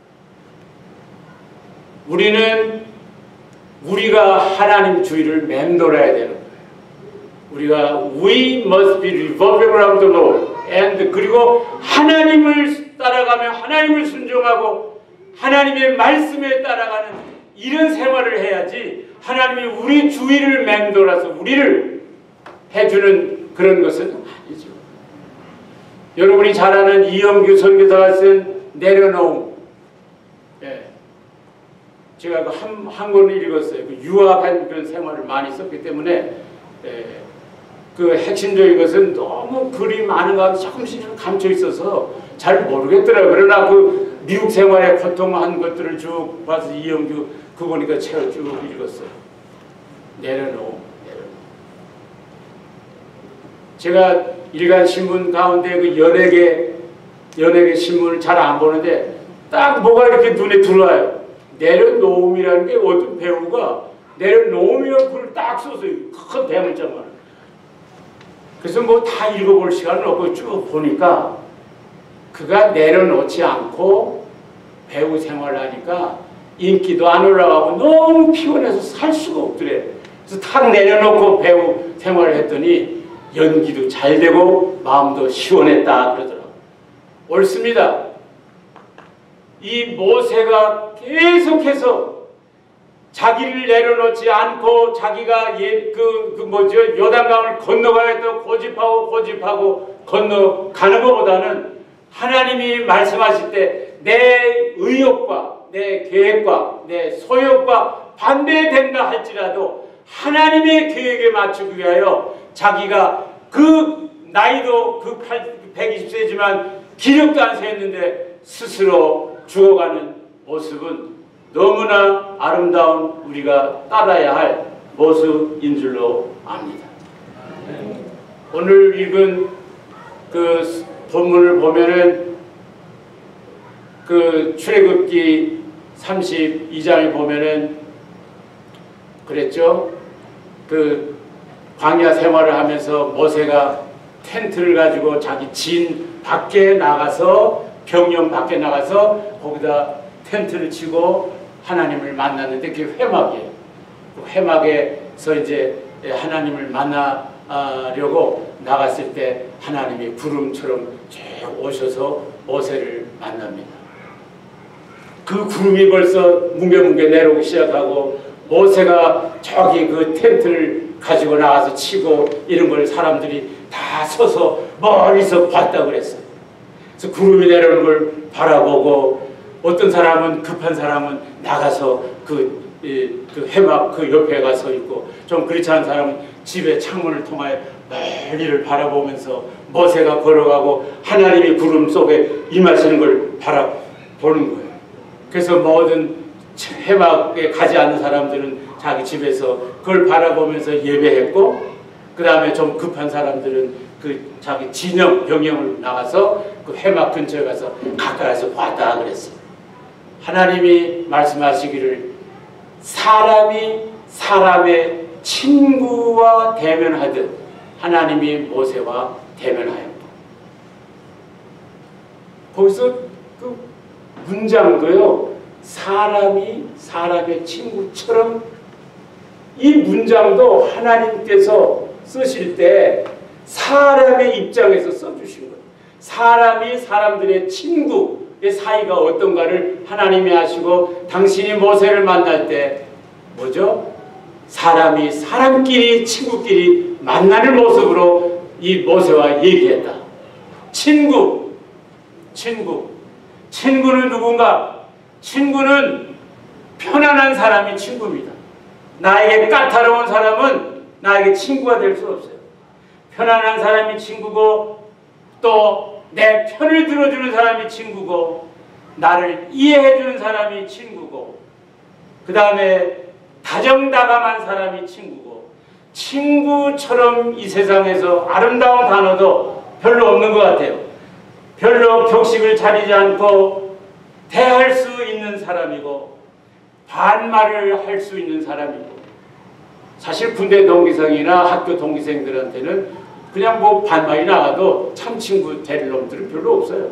우리가 하나님 주위를 맴돌아야 되는 거예요. 우리가 We must be revolving around the Lord and 그리고 하나님을 따라가며 하나님을 순종하고 하나님의 말씀에 따라가는 이런 생활을 해야지 하나님이 우리 주위를 맴돌아서 우리를 해주는 그런 것은 아니죠. 여러분이 잘 아는 이영규 선교사가 쓴 내려놓음. 예. 제가 한 권을 읽었어요. 유학한 그런 생활을 많이 썼기 때문에 그 핵심적인 것은 너무 글이 많은 것 같아서 조금씩 감춰 있어서 잘 모르겠더라고요. 그러나 그 미국 생활에 고통한 것들을 쭉 봐서 이영규 그 보니까 책을 쭉 읽었어요. 내려놓음. 제가 일간 신문 가운데 그 연예계 신문을 잘 안 보는데 딱 뭐가 이렇게 눈에 들어와요. 내려놓음이라는 게 어떤 배우가 내려놓음이라고 글을 딱 써서 큰 대문짝만. 그래서 뭐 다 읽어볼 시간은 없고 쭉 보니까 그가 내려놓지 않고 배우 생활을 하니까 인기도 안 올라가고 너무 피곤해서 살 수가 없더래. 그래서 탁 내려놓고 배우 생활을 했더니 연기도 잘 되고 마음도 시원했다 그러더라고요. 옳습니다. 이 모세가 계속해서 자기를 내려놓지 않고 자기가 요단강을 건너가겠다고 고집하고 건너가는 것보다는 하나님이 말씀하실 때 내 의욕과 내 계획과 내 소욕과 반대된다 할지라도 하나님의 계획에 맞추기 위하여 자기가 그 나이도 120세지만 기력도 안 세었는데 스스로 죽어가는 모습은 너무나 아름다운 우리가 따라야 할 모습인 줄로 압니다. 오늘 읽은 그 본문을 보면은 그 출애굽기 32장에 보면은 그랬죠. 그 광야 생활을 하면서 모세가 텐트를 가지고 자기 진 밖에 나가서 병영 밖에 나가서 거기다 텐트를 치고 하나님을 만났는데 그게 회막이에요. 그 회막에서 이제 하나님을 만나려고 나갔을 때 하나님이 구름처럼 쭉 오셔서 모세를 만납니다. 그 구름이 벌써 뭉게뭉게 내려오기 시작하고 모세가 저기 그 텐트를 가지고 나가서 치고 이런 걸 사람들이 다 서서 멀리서 봤다고 그랬어요. 그래서 구름이 내려오는 걸 바라보고 어떤 사람은 급한 사람은 나가서 그 회막 그 옆에 가서 있고 좀 그렇지 않은 사람은 집에 창문을 통하여 멀리를 바라보면서 모세가 걸어가고 하나님이 구름 속에 임하시는 걸 바라보는 거예요. 그래서 모든 회막에 가지 않는 사람들은 자기 집에서 그걸 바라보면서 예배했고 그 다음에 좀 급한 사람들은 그 자기 진영 병영을 나가서 그 회막 근처에 가서 가까이서 봤다 그랬어요. 하나님이 말씀하시기를 사람이 사람의 친구와 대면하듯 하나님이 모세와 대면하였다. 거기서 그 문장도요, 사람이 사람의 친구처럼, 이 문장도 하나님께서 쓰실 때 사람의 입장에서 써주신 거예요. 사람이 사람들의 친구의 사이가 어떤가를 하나님이 아시고 당신이 모세를 만날 때 뭐죠? 사람이 사람끼리 친구끼리 만나는 모습으로 이 모세와 얘기했다. 친구는 누군가? 친구는 편안한 사람이 친구입니다. 나에게 까다로운 사람은 나에게 친구가 될 수 없어요. 편안한 사람이 친구고 또 내 편을 들어주는 사람이 친구고 나를 이해해주는 사람이 친구고 그 다음에 다정다감한 사람이 친구고 친구처럼 이 세상에서 아름다운 단어도 별로 없는 것 같아요. 별로 격식을 차리지 않고 대할 수 있는 사람이고 반말을 할 수 있는 사람이고 사실 군대 동기생이나 학교 동기생들한테는 그냥 뭐 반말이 나가도 참 친구 될 놈들은 별로 없어요.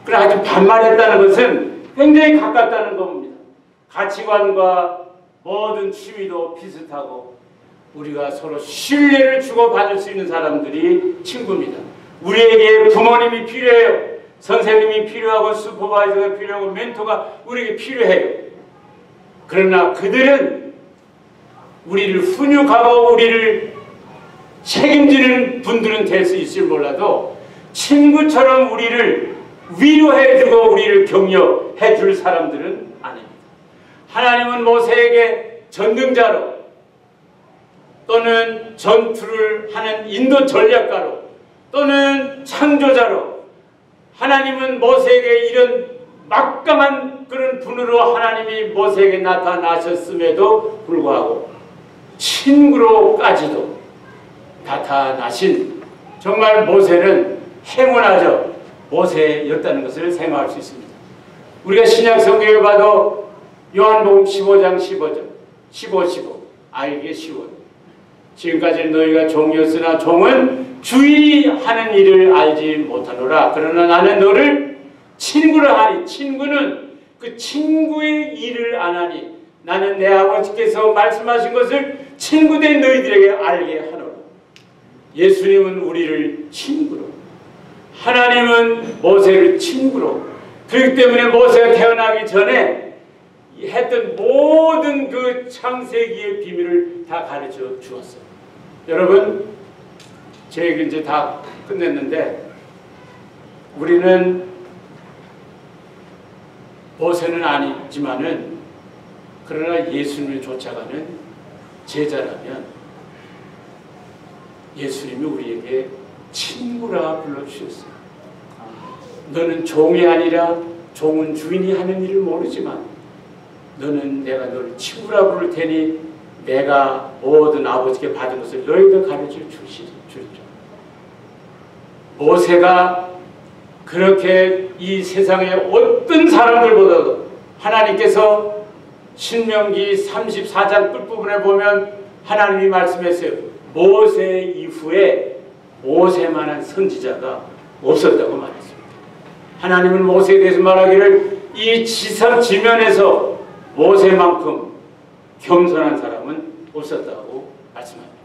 그래 하여튼 반말했다는 것은 굉장히 가깝다는 겁니다. 가치관과 모든 취미도 비슷하고 우리가 서로 신뢰를 주고받을 수 있는 사람들이 친구입니다. 우리에게 부모님이 필요해요. 선생님이 필요하고 슈퍼바이저가 필요하고 멘토가 우리에게 필요해요. 그러나 그들은 우리를 훈육하고 우리를 책임지는 분들은 될 수 있을 몰라도 친구처럼 우리를 위로해주고 우리를 격려해 줄 사람들은 아닙니다. 하나님은 모세에게 전능자로 또는 전투를 하는 인도 전략가로 또는 창조자로 하나님은 모세에게 이런 막강한 그런 분으로 하나님이 모세에게 나타나셨음에도 불구하고 친구로까지도 나타나신 정말 모세는 행운하죠. 모세였다는 것을 생각할 수 있습니다. 우리가 신약 성경을 봐도 요한복음 15장 15 알기 쉬워. 지금까지 너희가 종이었으나 종은 주인이 하는 일을 알지 못하노라. 그러나 나는 너를 친구로 하니 친구는 그 친구의 일을 안 하니 나는 내 아버지께서 말씀하신 것을 친구된 너희들에게 알게 하노라. 예수님은 우리를 친구로, 하나님은 모세를 친구로, 그렇기 때문에 모세가 태어나기 전에 했던 모든 그 창세기의 비밀을 다 가르쳐 주었어요. 여러분, 제 얘기 이제 다 끝냈는데 우리는 모세는 아니지만은 그러나 예수님을 쫓아가는 제자라면 예수님이 우리에게 친구라 불러주셨어요. 너는 종이 아니라 종은 주인이 하는 일을 모르지만 너는 내가 너를 친구라 부를 테니 내가 모든 아버지께 받은 것을 너희도 가르쳐 주리라. 모세가 그렇게 이 세상의 어떤 사람들보다도 하나님께서 신명기 34장 끝부분에 보면 하나님이 말씀했어요. 모세 이후에 모세만한 선지자가 없었다고 말했습니다. 하나님은 모세에 대해서 말하기를 이 지상 지면에서 모세만큼 겸손한 사람은 없었다고 말씀합니다.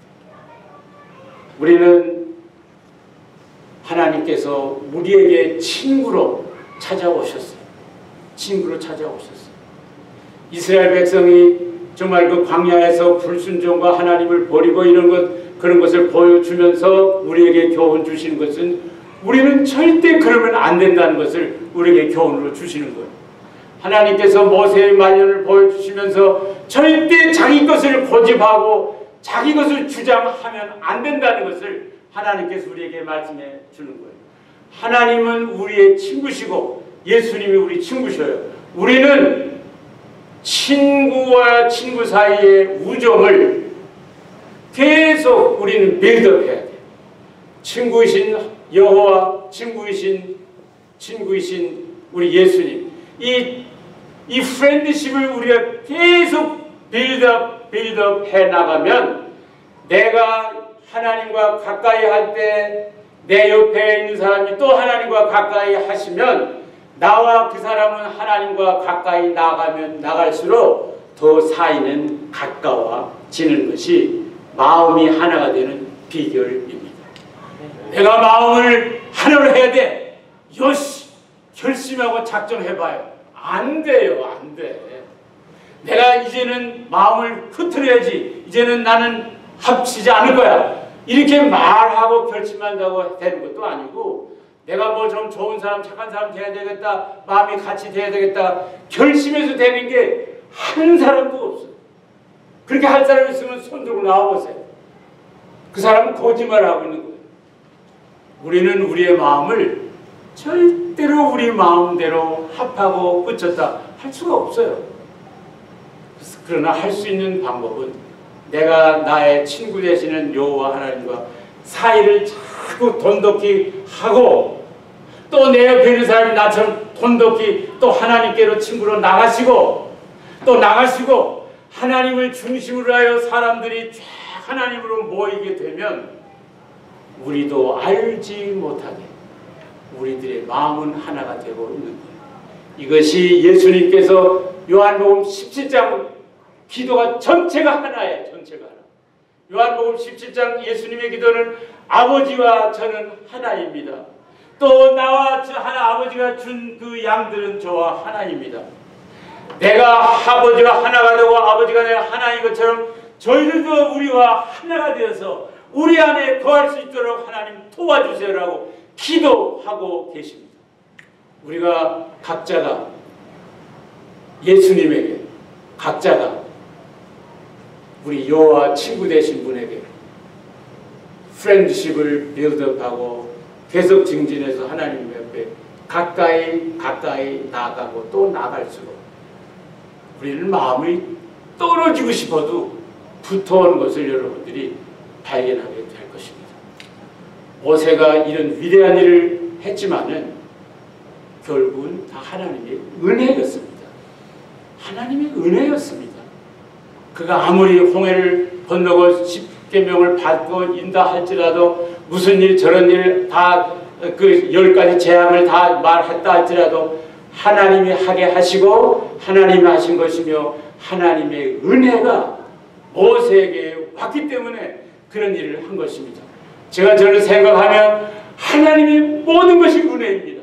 우리는 하나님께서 우리에게 친구로 찾아오셨어요. 친구로 찾아오셨어요. 이스라엘 백성이 정말 그 광야에서 불순종과 하나님을 버리고 그런 것을 보여주면서 우리에게 교훈 주시는 것은 우리는 절대 그러면 안 된다는 것을 우리에게 교훈으로 주시는 거예요. 하나님께서 모세의 말년을 보여주시면서 절대 자기 것을 고집하고 자기 것을 주장하면 안 된다는 것을 하나님께서 우리에게 말씀해 주는 거예요. 하나님은 우리의 친구시고 예수님이 우리 친구셔요. 우리는 친구와 친구 사이의 우정을 계속 우리는 빌드업해야 돼요. 친구이신 여호와, 친구이신 우리 예수님, 이 프렌드십을 우리가 계속 빌드업 해 나가면 내가 하나님과 가까이 할 때 내 옆에 있는 사람이 또 하나님과 가까이 하시면 나와 그 사람은 하나님과 가까이 나가면 나갈수록 더 사이는 가까워지는 것이 마음이 하나가 되는 비결입니다. 내가 마음을 하나로 해야 돼. 요시 결심하고 작정해봐요. 안 돼요. 안 돼. 내가 이제는 마음을 흐트려야지. 이제는 나는 합치지 않을 거야. 이렇게 말하고 결심한다고 되는 것도 아니고 내가 뭐 좀 좋은 사람, 착한 사람 돼야 되겠다. 마음이 같이 돼야 되겠다. 결심해서 되는 게 한 사람도 없어요. 그렇게 할 사람 있으면 손 들고 나와보세요. 그 사람은 거짓말하고 있는 거예요. 우리는 우리의 마음을 절대로 우리 마음대로 합하고 끝쳤다 할 수가 없어요. 그러나 할 수 있는 방법은 내가 나의 친구 되시는 여호와 하나님과 사이를 자꾸 돈독히 하고 또 내 옆에 있는 사람이 나처럼 돈독히 또 하나님께로 친구로 나가시고 하나님을 중심으로 하여 사람들이 쫙 하나님으로 모이게 되면 우리도 알지 못하게 우리들의 마음은 하나가 되고 있는 거예요. 이것이 예수님께서 요한복음 17장 기도가 전체가 하나예요. 전체가 하나. 요한복음 17장 예수님의 기도는 아버지와 저는 하나입니다. 또 나와 저 하나 아버지가 준 그 양들은 저와 하나입니다. 내가 아버지와 하나가 되고 아버지가 내가 하나인 것처럼 저희들도 우리와 하나가 되어서 우리 안에 거할 수 있도록 하나님 도와주세요라고 기도하고 계십니다. 우리가 각자가 예수님에게 각자가 우리 여호와 친구 되신 분에게 프렌드십을 빌드업하고 계속 증진해서 하나님 옆에 가까이 나아가고 또 나갈수록 우리는 마음이 떨어지고 싶어도 붙어오는 것을 여러분들이 발견하게 될 것입니다. 모세가 이런 위대한 일을 했지만은 결국은 다 하나님의 은혜였습니다. 하나님의 은혜였습니다. 그가 아무리 홍해를 건너고 십계명을 받고 인다 할지라도 무슨 일 저런 일 다 그 10가지 재앙을 다 말했다 할지라도 하나님이 하게 하시고 하나님이 하신 것이며 하나님의 은혜가 모세에게 왔기 때문에 그런 일을 한 것입니다. 저는 생각하면 하나님의 모든 것이 은혜입니다.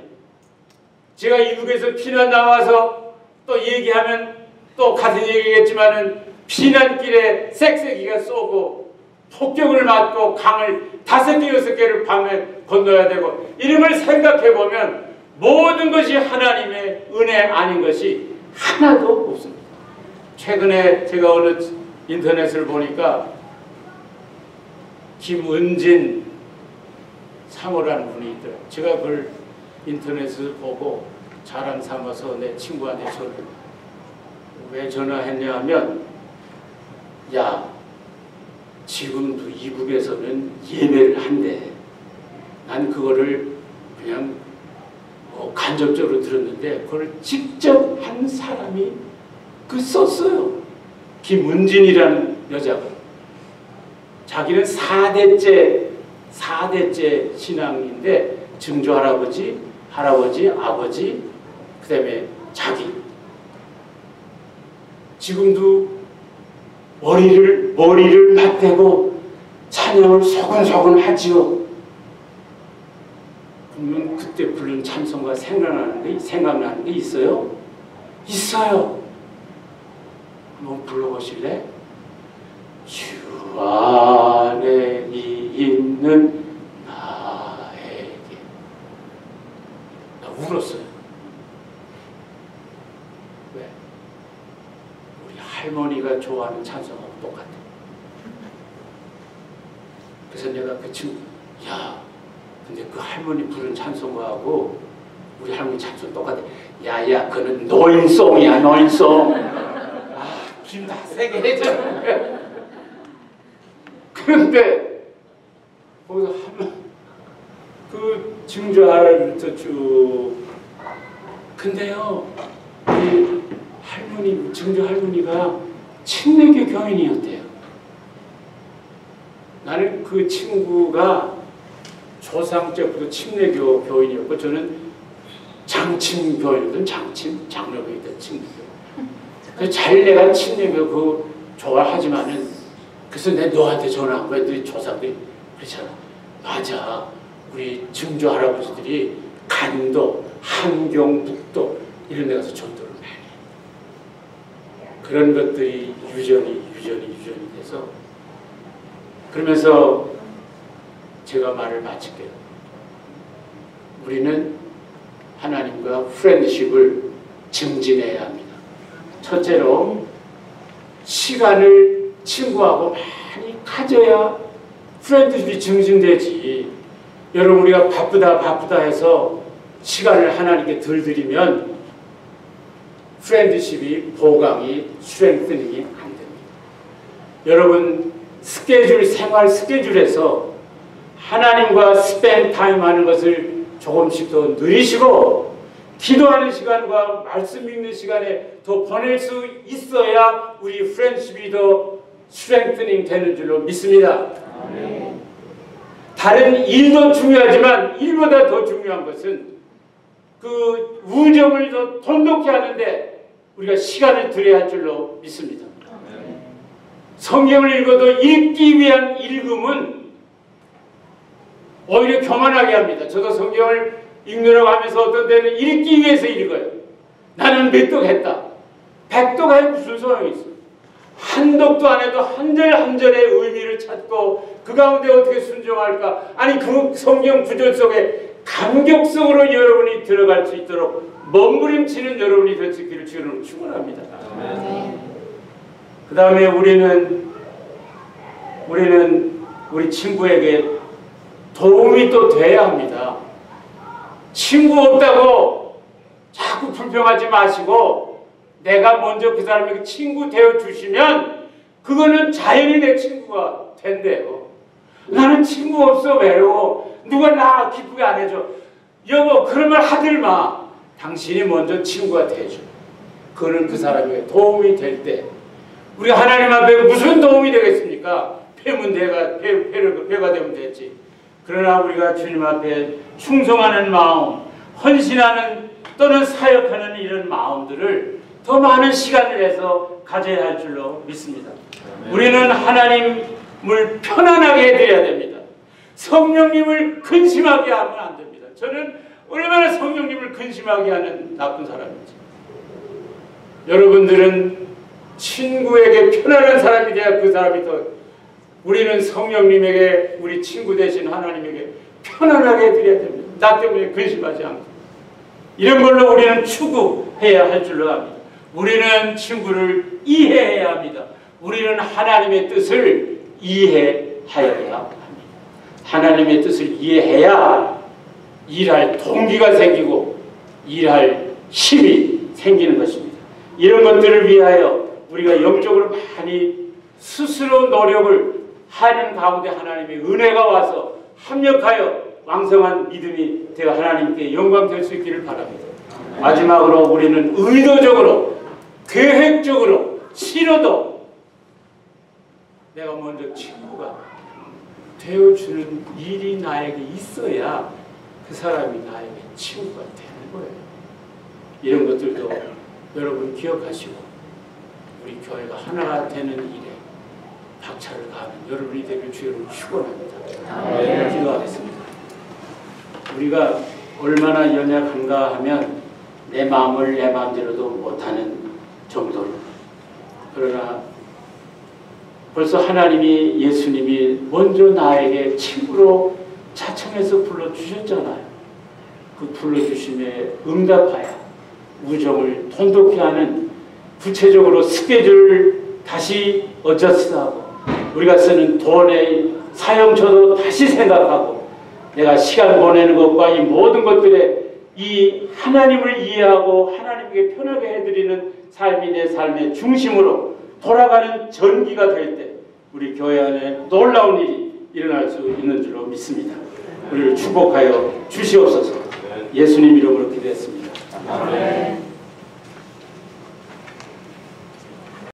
제가 이북에서 피난 나와서 또 얘기하면 또 같은 얘기겠지만은 피난길에 쌕쌕이가 쏘고 폭격을 맞고 강을 5개, 6개를 밤에 건너야 되고 이런 걸 생각해보면 모든 것이 하나님의 은혜 아닌 것이 하나도 없습니다. 최근에 제가 어느 인터넷을 보니까 김은진 사모라는 분이 있더라고요. 제가 그걸 인터넷을 보고 자랑 삼아서 내 친구한테 저를 왜 전화했냐 하면, 야, 지금도 이북에서는 예배를 한대. 난 그거를 그냥 간접적으로 들었는데 그걸 직접 한 사람이 썼어요. 김은진이라는 여자가. 자기는 4대째 신앙인데 증조 할아버지, 아버지, 그 다음에 자기. 지금도 머리를 맞대고 찬양을 소근소근 하지요. 그러면 그때 부른 찬송가 생각나는 게 있어요? 있어요. 한번 불러보실래? 주 안에 있는 나에게. 나 울었어요. 왜? 우리 할머니가 좋아하는 찬송하고 똑같아. 그래서 내가 그 친구, 야, 근데 그 할머니 부른 찬송가하고 우리 할머니 찬송 똑같아. 야야, 그는 노인송이야, 노인송. 아, 지금 다 세게 해줘. 그런데 거기서 그 증조하라부터 쭉. 근데요, 이 할머니, 증조 할머니가 침례교 교인이었대요. 나는 그 친구가 조상 때부터 침례교 교인이었고, 저는 장침 교인이든 장로교이든 침례교. 잘 내가 침례교 그거 좋아하지만은, 그래서 내가 너한테 전화한 거야. 너희 조상들이 그렇잖아. 맞아. 우리 증조 할아버지들이 간도, 한경, 북도 이런 데 가서 전도를 많이 해. 그런 것들이 유전이 돼서. 그러면서 제가 말을 마칠게요. 우리는 하나님과 프렌드십을 증진해야 합니다. 첫째로 시간을 친구하고 많이 가져야 프렌드십이 증진되지. 여러분, 우리가 바쁘다 해서 시간을 하나님께 덜 드리면 프렌드십이 보강이 스트렝스닝이 안 됩니다. 여러분, 생활 스케줄에서 하나님과 스펜 타임 하는 것을 조금씩 더 늘리시고, 기도하는 시간과 말씀 읽는 시간에 더 보낼 수 있어야 우리 프렌드십이 더 스트렝스닝 되는 줄로 믿습니다. 아멘. 다른 일도 중요하지만 일보다 더 중요한 것은 그 우정을 더 돈독히 하는데 우리가 시간을 들여야 할 줄로 믿습니다. 아멘. 성경을 읽어도 읽기 위한 읽음은 오히려 교만하게 합니다. 저도 성경을 읽느라고 하면서 어떤 때는 읽기 위해서 읽어요. 나는 몇 독 했다. 100독 해 무슨 소용이 있어. 한 독도 안 해도 한 절 한 절의 의미를 찾고 그 가운데 어떻게 순종할까. 아니, 그 성경 구절 속에 감격 속으로 여러분이 들어갈 수 있도록 몸부림치는 여러분이 될 수 있기를 주님으로 축원합니다. 그 다음에 우리는 우리 친구에게 도움이 또 돼야 합니다. 친구 없다고 자꾸 불평하지 마시고 내가 먼저 그 사람에게 친구 되어주시면 그거는 자연히 내 친구가 된대요. 나는 친구 없어, 외로워, 누가 나 기쁘게 안 해줘. 여보, 그런 말 하들 마. 당신이 먼저 친구가 돼줘. 그거는 그 사람에게 도움이 될 때 우리가 하나님 앞에 무슨 도움이 되겠습니까? 배가 되면 되지. 그러나 우리가 주님 앞에 충성하는 마음, 헌신하는 또는 사역하는 이런 마음들을 더 많은 시간을 내서 가져야 할 줄로 믿습니다. 아멘. 우리는 하나님을 편안하게 해드려야 됩니다. 성령님을 근심하게 하면 안 됩니다. 저는 얼마나 성령님을 근심하게 하는 나쁜 사람인지. 여러분들은 친구에게 편안한 사람이 돼야 그 사람이 더, 우리는 성령님에게, 우리 친구 되신 하나님에게 편안하게 해드려야 됩니다. 나 때문에 근심하지 않고. 이런 걸로 우리는 추구해야 할 줄로 압니다. 우리는 친구를 이해해야 합니다. 우리는 하나님의 뜻을 이해하여야 합니다. 하나님의 뜻을 이해해야 일할 동기가 생기고 일할 힘이 생기는 것입니다. 이런 것들을 위하여 우리가 영적으로 많이 스스로 노력을 하는 가운데 하나님의 은혜가 와서 합력하여 왕성한 믿음이 되어 하나님께 영광 될 수 있기를 바랍니다. 마지막으로 우리는 의도적으로 계획적으로 싫어도 내가 먼저 친구가 되어주는 일이 나에게 있어야 그 사람이 나에게 친구가 되는 거예요. 이런 것들도 여러분 기억하시고 우리 교회가 하나가 되는 일에 박차를 가하는 여러분이 되길 주여로 축원합니다. 기도하겠습니다. 우리가 얼마나 연약한가 하면 내 마음을 내 마음대로도 못하는 정도로, 그러나 벌써 하나님이 예수님이 먼저 나에게 친구로 차청해서 불러주셨잖아요. 그 불러주심에 응답하여 우정을 돈독히 하는 구체적으로 스케줄을 다시 어저스트하고 우리가 쓰는 돈의 사용처도 다시 생각하고 내가 시간 보내는 것과 이 모든 것들에 이 하나님을 이해하고 하나님께 편하게 해드리는 삶이 내 삶의 중심으로 돌아가는 전기가 될 때 우리 교회 안에 놀라운 일이 일어날 수 있는 줄로 믿습니다. 우리를 축복하여 주시옵소서. 예수님 이름으로 기도했습니다. 아멘.